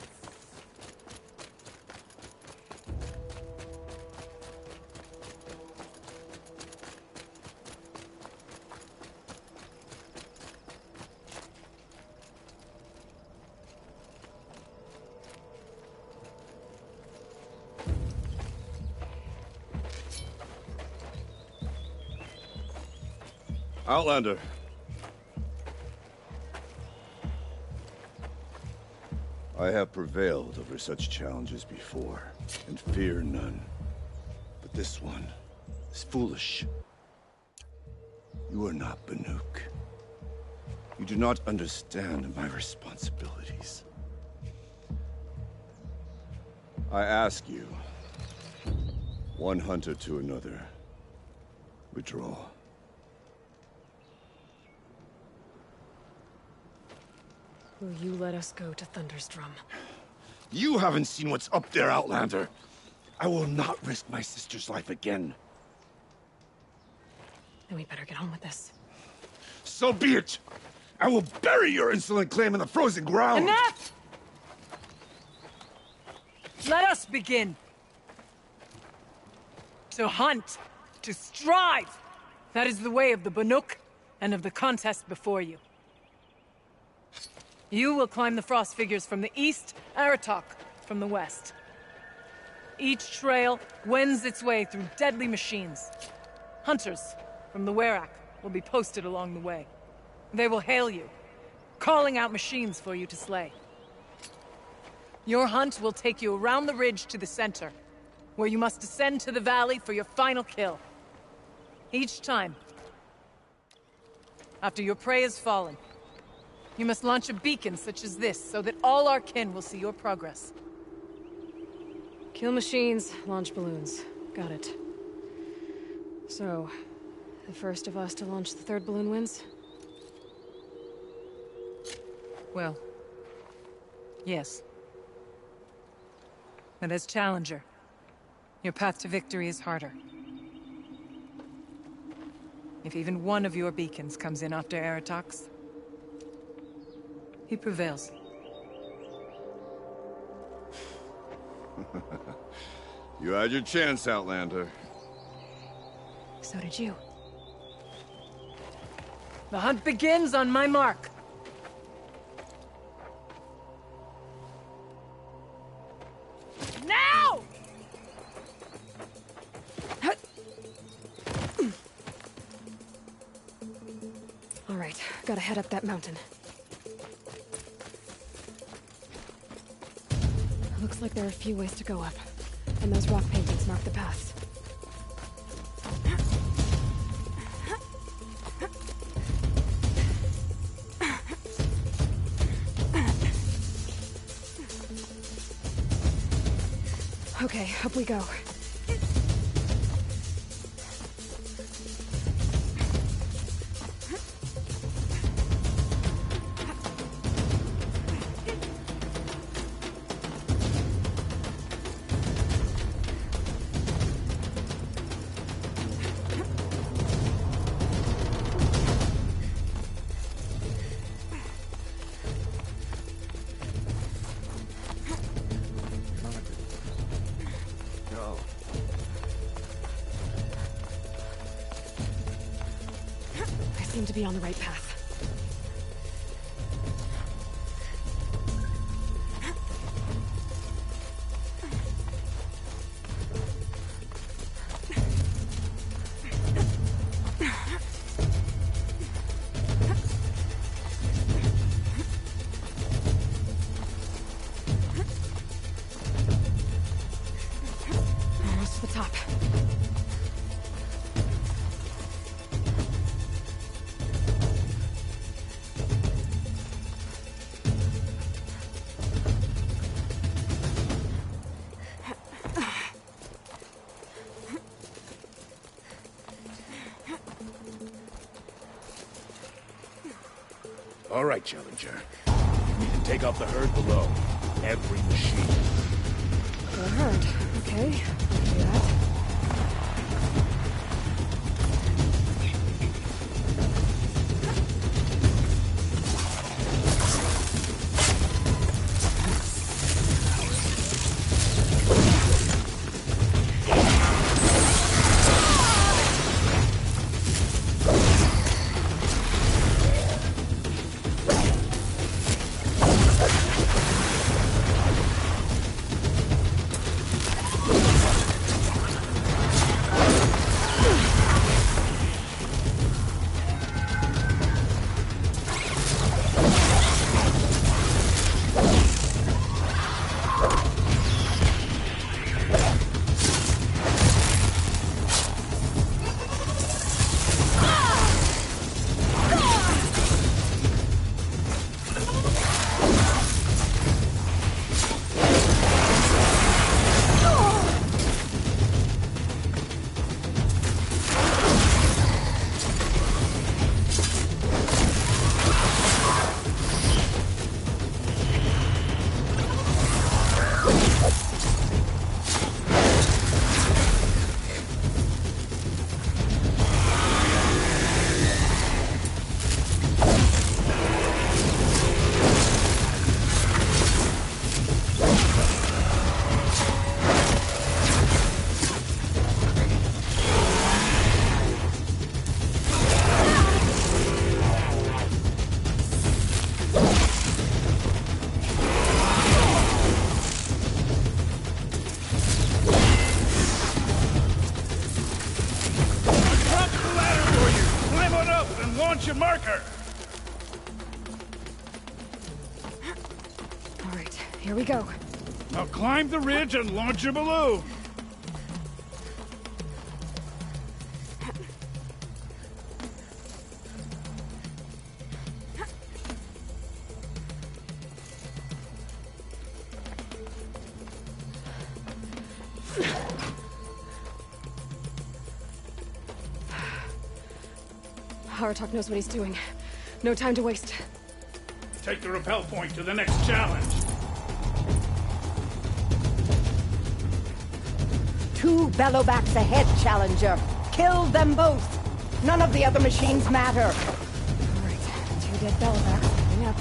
Outlander. I have prevailed over such challenges before, and fear none. But this one is foolish. You are not Banuk. You do not understand my responsibilities. I ask you, one hunter to another, withdraw. Will you let us go to Thunderstrom? You haven't seen what's up there, Outlander. I will not risk my sister's life again. Then we better get on with this. So be it! I will bury your insolent claim in the frozen ground! Enough! Let us begin. To hunt. To strive. That is the way of the Banuk and of the contest before you. You will climb the frost figures from the east, Aratok from the west. Each trail wends its way through deadly machines. Hunters from the Werak will be posted along the way. They will hail you, calling out machines for you to slay. Your hunt will take you around the ridge to the center, where you must descend to the valley for your final kill. Each time, after your prey has fallen, you must launch a beacon such as this, so that all our kin will see your progress. Kill machines, launch balloons. Got it. So, the first of us to launch the third balloon wins? Well, yes. But as challenger, your path to victory is harder. If even one of your beacons comes in after Aratox, he prevails. You had your chance, Outlander. So did you. The hunt begins on my mark. Now! All right, gotta head up that mountain. Looks like there are a few ways to go up, and those rock paintings mark the paths. Okay, up we go. Seem to be on the right path. Almost to the top. All right, Challenger. We need to take out the herd below. Every machine. The herd. Okay, I can do that. launch and marker! All right, here we go. Now climb the ridge and launch your balloon! Horizen knows what he's doing. No time to waste. Take the rappel point to the next challenge. 2 bellowbacks ahead, Challenger. Kill them both. None of the other machines matter. All right, 2 dead bellowbacks coming up.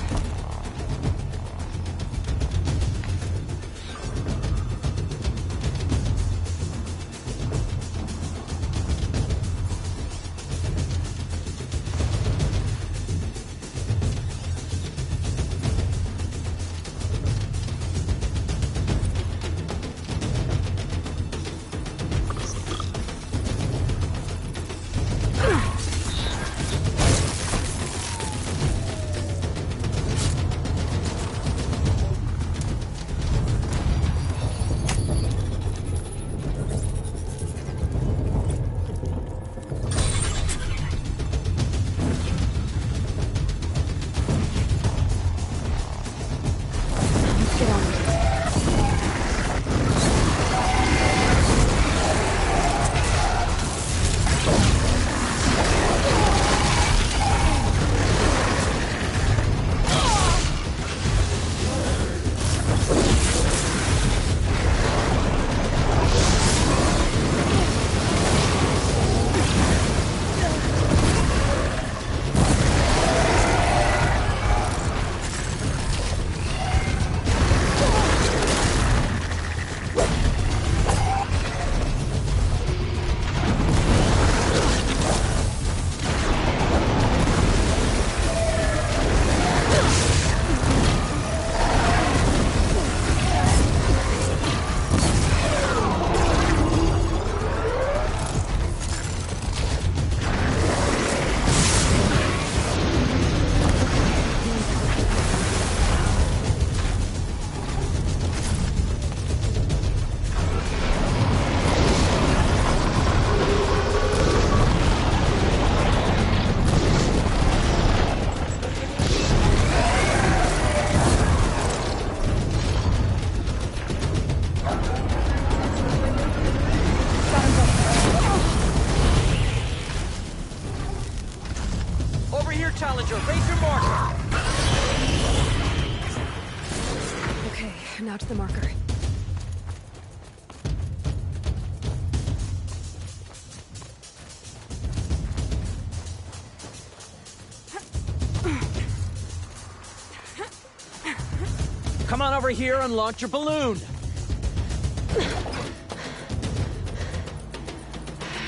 Challenger, raise your marker! Okay, now to the marker. Come on over here and launch your balloon!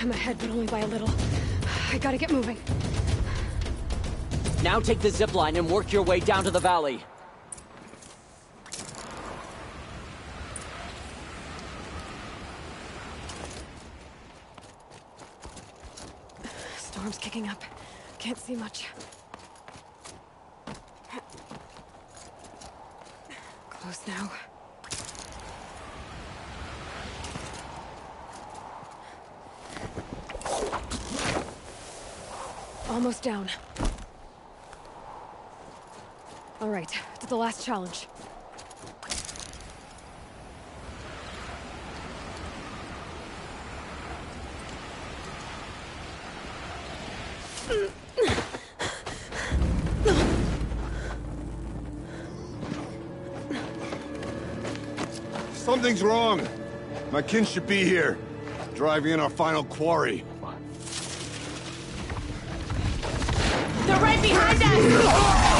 I'm ahead, but only by a little. I gotta get moving. Now take the zip line and work your way down to the valley. Storm's kicking up. Can't see much. Close now. Almost down. All right, to the last challenge. Something's wrong. My kin should be here, driving in our final quarry. They're right behind us!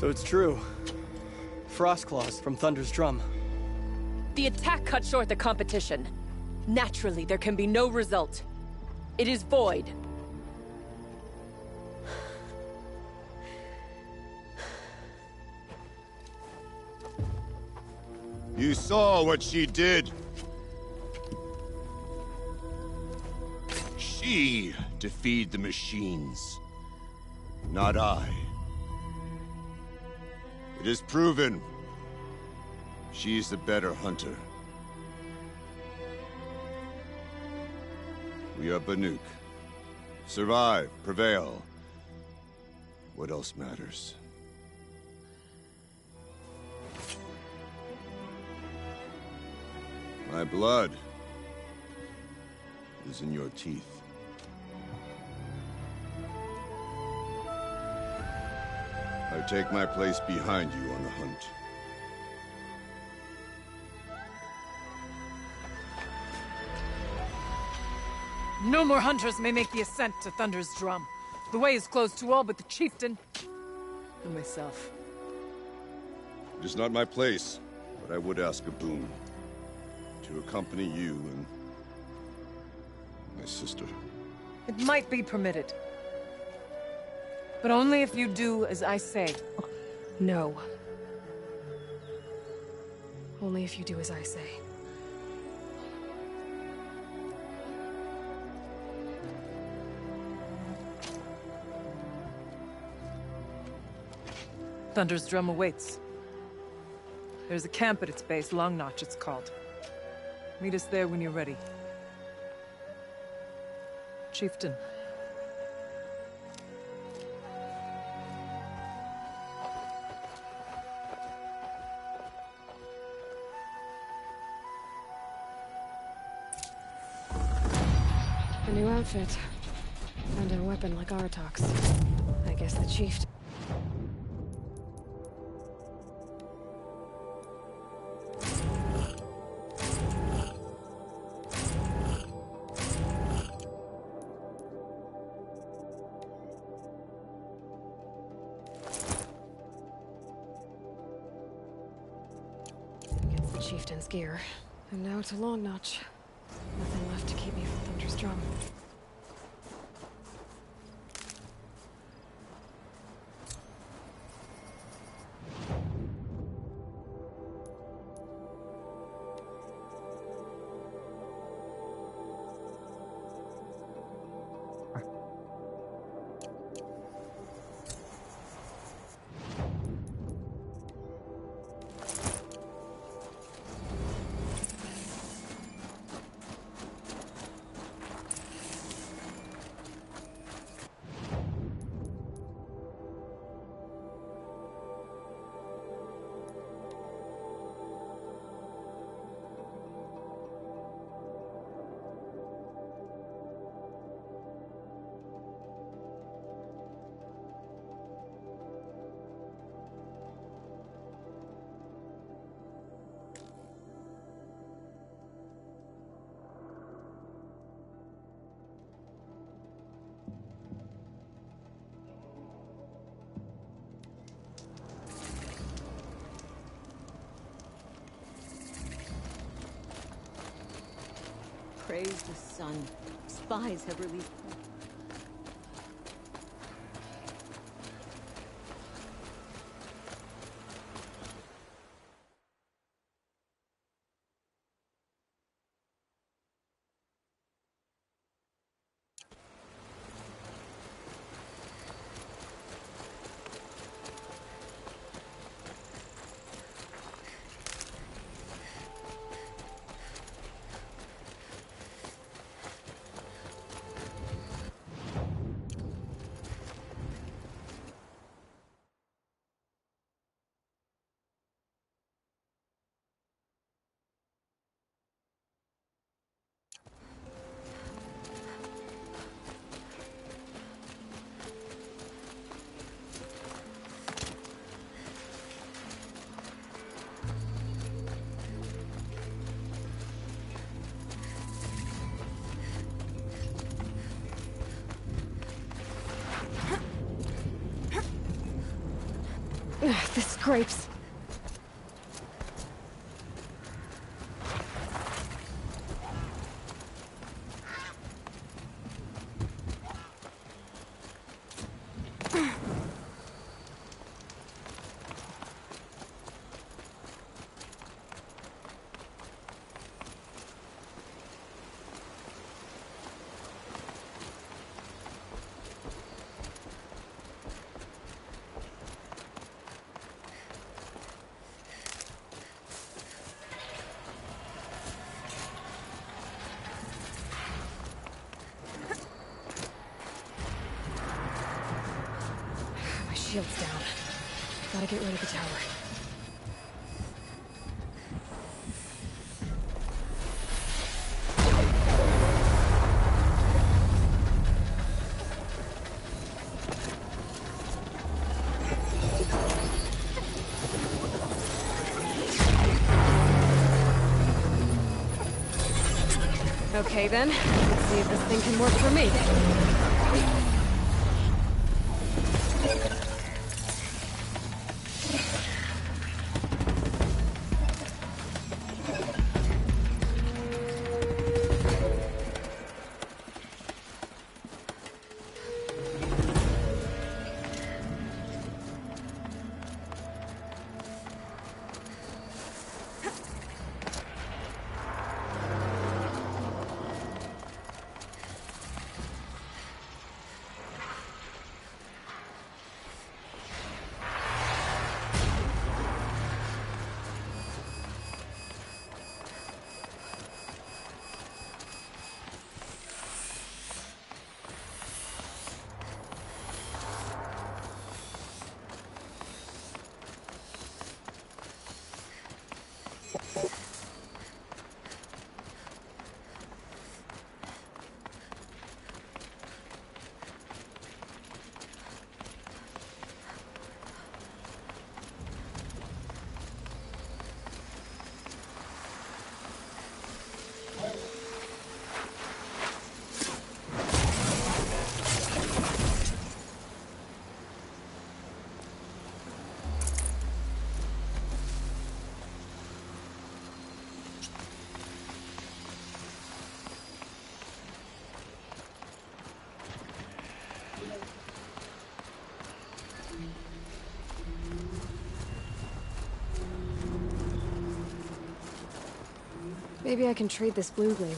So it's true. Frost claws from Thunder's drum. The attack cut short the competition. Naturally, there can be no result. It is void. You saw what she did. She defeated the machines, not I. It is proven. She's the better hunter. We are Banuk. Survive, prevail. What else matters? My blood is in your teeth. I take my place behind you on the hunt. No more hunters may make the ascent to Thunder's drum. The way is closed to all but the chieftain and myself. It is not my place, but I would ask a boon. To accompany you and my sister. It might be permitted. But only if you do as I say. No. Only if you do as I say. Thunder's drum awaits. There's a camp at its base, Long Notch it's called. Meet us there when you're ready. Chieftain. A new outfit. And a weapon like Artok's. I guess the chieftain. Chieftain's gear. And now to Long Notch. Nothing left to keep me from Thunder's drum. Praise the sun. Spies have released... This scrapes. Shield's down. Gotta get rid of the tower. Okay then, let's see if this thing can work for me. Maybe I can trade this blue gleam.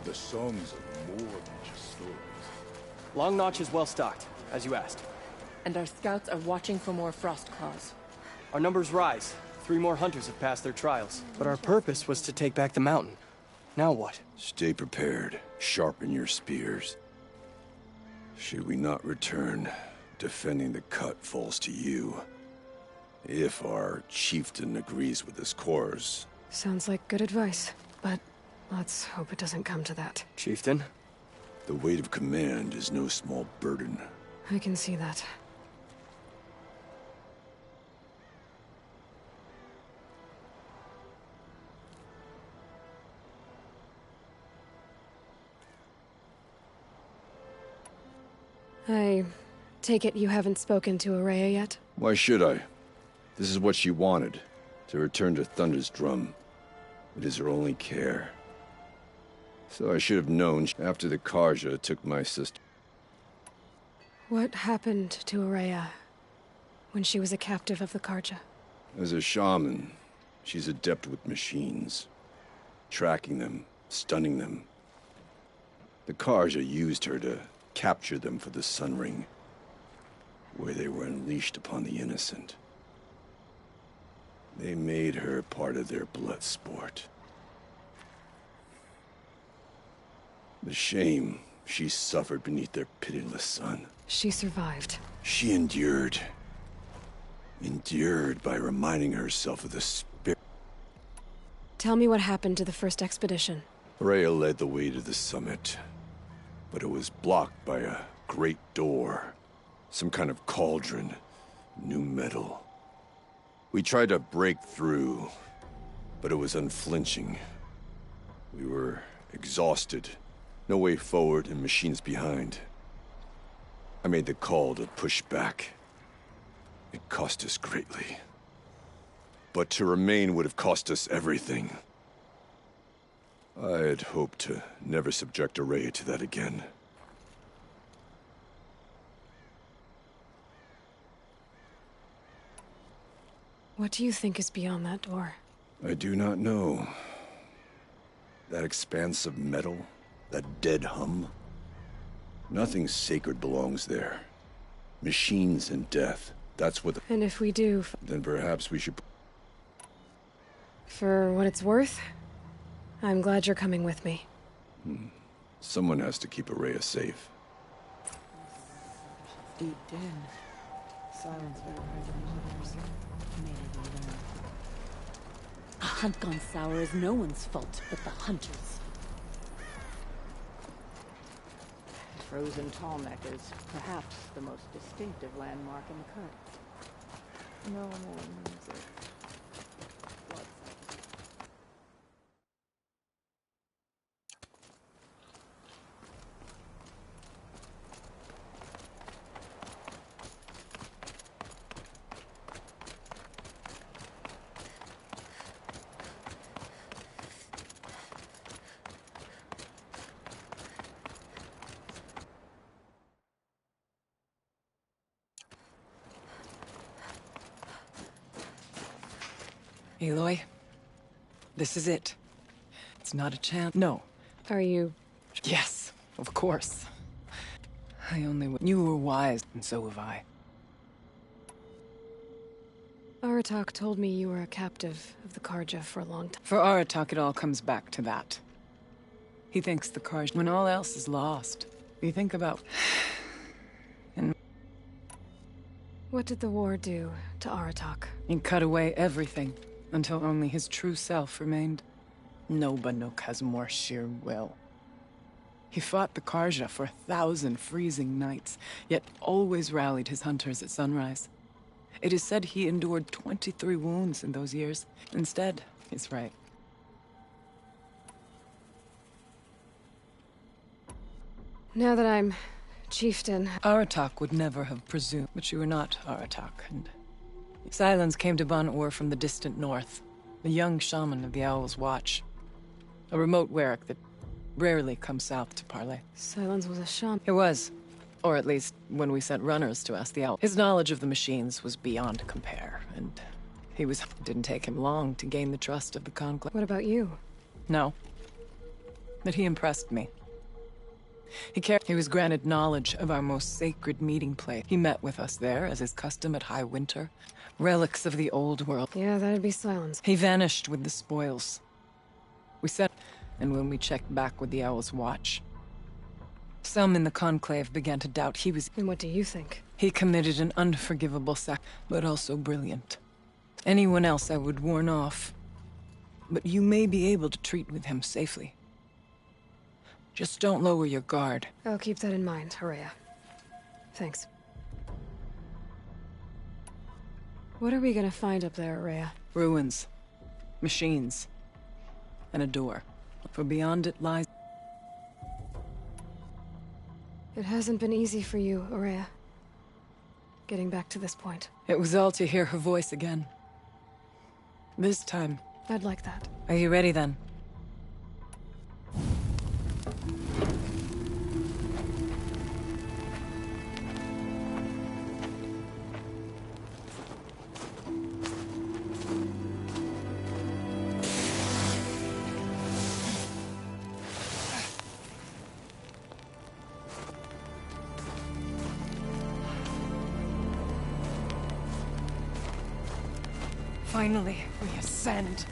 The songs are more than just stories. Long Notch is well stocked, as you asked. And our scouts are watching for more frost claws. Our numbers rise. 3 more hunters have passed their trials. But our purpose was to take back the mountain. Now what? Stay prepared. Sharpen your spears. Should we not return, defending the cut falls to you. If our chieftain agrees with this course. Sounds like good advice, but let's hope it doesn't come to that. Chieftain? The weight of command is no small burden. I can see that. I take it you haven't spoken to Araya yet? Why should I? This is what she wanted, to return to Thunder's drum. It is her only care. So I should have known after the Karja took my sister. What happened to Araya when she was a captive of the Karja? As a shaman, she's adept with machines. Tracking them, stunning them. The Karja used her to capture them for the Sun Ring, where they were unleashed upon the innocent. They made her part of their blood sport. The shame she suffered beneath their pitiless sun. She survived. She endured. Endured by reminding herself of the spirit. Tell me what happened to the first expedition. Rhea led the way to the summit, but it was blocked by a great door. Some kind of cauldron. New metal. We tried to break through, but it was unflinching. We were exhausted. No way forward and machines behind. I made the call to push back. It cost us greatly. But to remain would have cost us everything. I had hoped to never subject Araya to that again. What do you think is beyond that door? I do not know. That expanse of metal, that dead hum. Nothing sacred belongs there. Machines and death, that's what the... And if we do... Then perhaps we should... For what it's worth, I'm glad you're coming with me. Someone has to keep Araya safe. Deep in. Silence very others. A hunt gone sour is no one's fault but the hunter's. Frozen Tallneck is perhaps the most distinctive landmark in the cut. No music. Aloy, this is it. It's not a chance. No. Are you... Yes, of course. I only... You were wise, and so have I. Aratak told me you were a captive of the Karja for a long time. For Aratak, it all comes back to that. He thinks the Karja... When all else is lost, you think about... And... What did the war do to Aratak? It cut away everything. Until only his true self remained. No Banuk has more sheer will. He fought the Karja for 1,000 freezing nights, yet always rallied his hunters at sunrise. It is said he endured 23 wounds in those years. Instead, he's right. Now that I'm chieftain... Aratak would never have presumed, but you were not Aratak, and... Silence came to Ban-Ur from the distant north, a young shaman of the Owl's Watch. A remote Werak that rarely comes south to parley. Silence was a shaman. It was. Or at least, when we sent runners to ask the Owl. His knowledge of the machines was beyond compare, and it didn't take him long to gain the trust of the Conclave. What about you? No. But he impressed me. He was granted knowledge of our most sacred meeting place. He met with us there, as is custom at High Winter. Relics of the old world. Yeah, that'd be Silence. He vanished with the spoils. We set, and when we checked back with the Owl's Watch, some in the Conclave began to doubt he was... And what do you think? He committed an unforgivable but also brilliant. Anyone else I would warn off. But you may be able to treat with him safely. Just don't lower your guard. I'll keep that in mind, Horea. Thanks. What are we gonna find up there, Horea? Ruins. Machines. And a door. For beyond it lies... It hasn't been easy for you, Horea. Getting back to this point. It was all to hear her voice again. This time. I'd like that. Are you ready then? Finally, we ascend.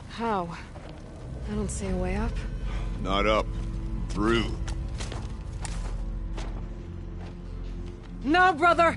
How? I don't see a way up. Not up. Through. No, brother!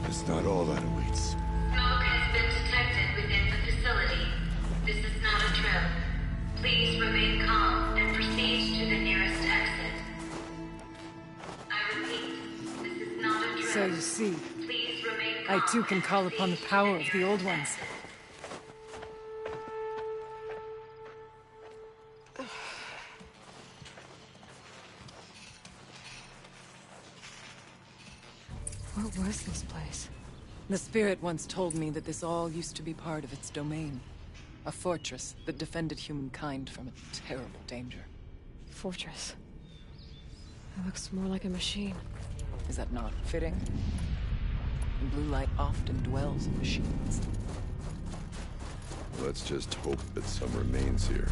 It's not all that awaits. Smoke has been detected within the facility. This is not a drill. Please remain calm and proceed to the nearest exit. I repeat, this is not a drill. So you see, Please remain calm. I too can call upon the power of the Old Ones. What was this place? The spirit once told me that this all used to be part of its domain. A fortress that defended humankind from a terrible danger. Fortress. It looks more like a machine. Is that not fitting? The blue light often dwells in machines. Let's just hope that some remains here.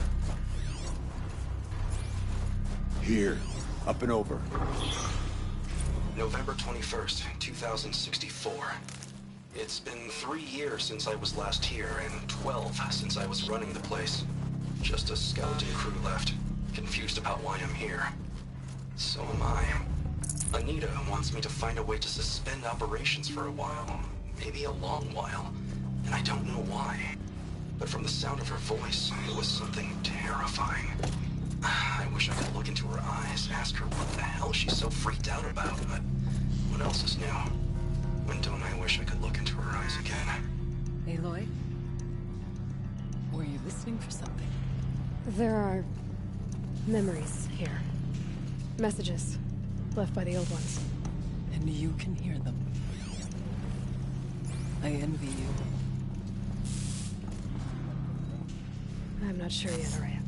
Here. Up and over. November 21st, 2064. It's been 3 years since I was last here, and 12 since I was running the place. Just a skeleton crew left, confused about why I'm here. So am I. Anita wants me to find a way to suspend operations for a while, maybe a long while, and I don't know why. But from the sound of her voice, it was something terrifying. I wish I could look into her eyes, ask her what the hell she's so freaked out about, but what else is new? When don't I wish I could look into her eyes again? Aloy? Were you listening for something? There are memories here. Messages left by the Old Ones. And you can hear them. I envy you. I'm not sure yet, Araya.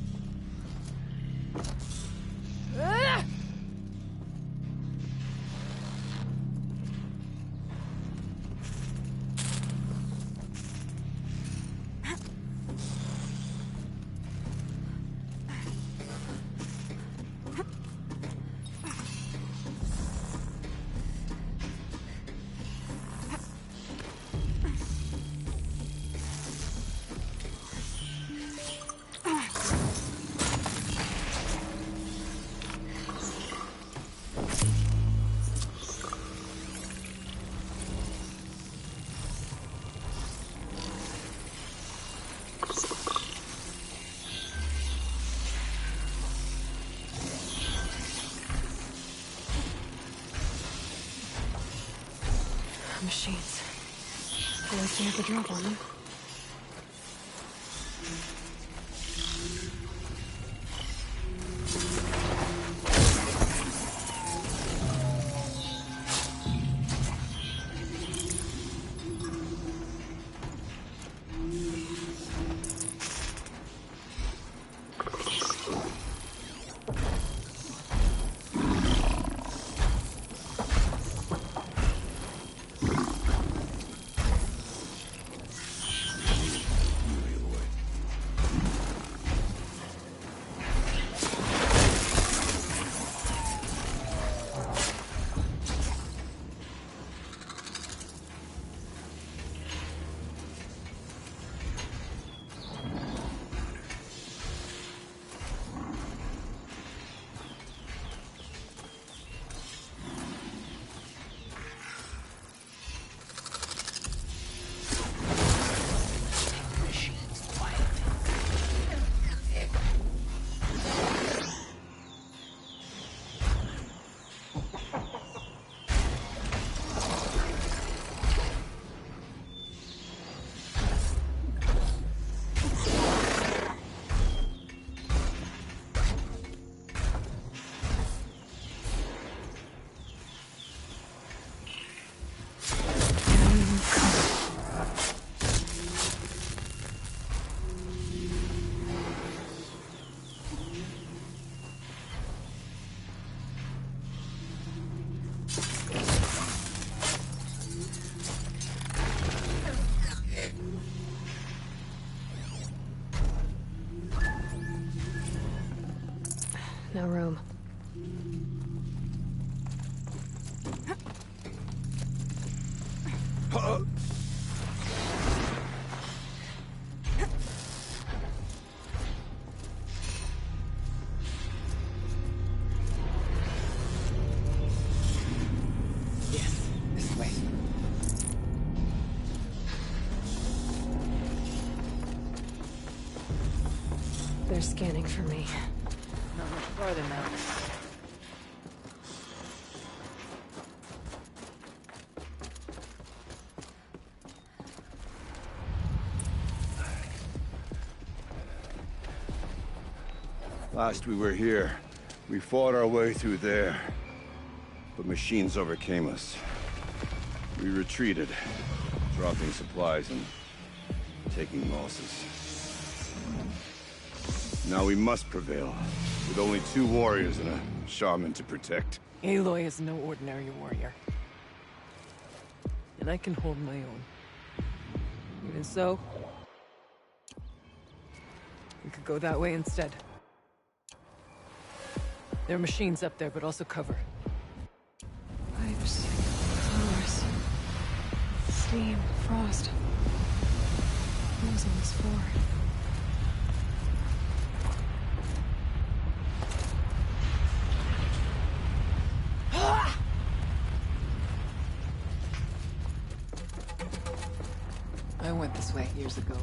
Machines. At least they have the drop on them. No room. Yes, this way. They're scanning for me. Not much farther now. Last we were here, we fought our way through there. But machines overcame us. We retreated, dropping supplies and taking losses. Now we must prevail, with only 2 warriors and a shaman to protect. Aloy is no ordinary warrior. And I can hold my own. Even so, we could go that way instead. There are machines up there, but also cover. Pipes, flowers, steam, frost. Who's on this floor? I went this way years ago,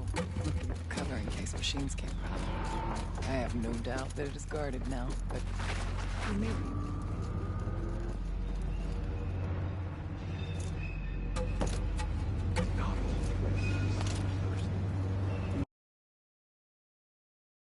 looking for cover in case machines came around. I have no doubt that it is guarded now, but you may be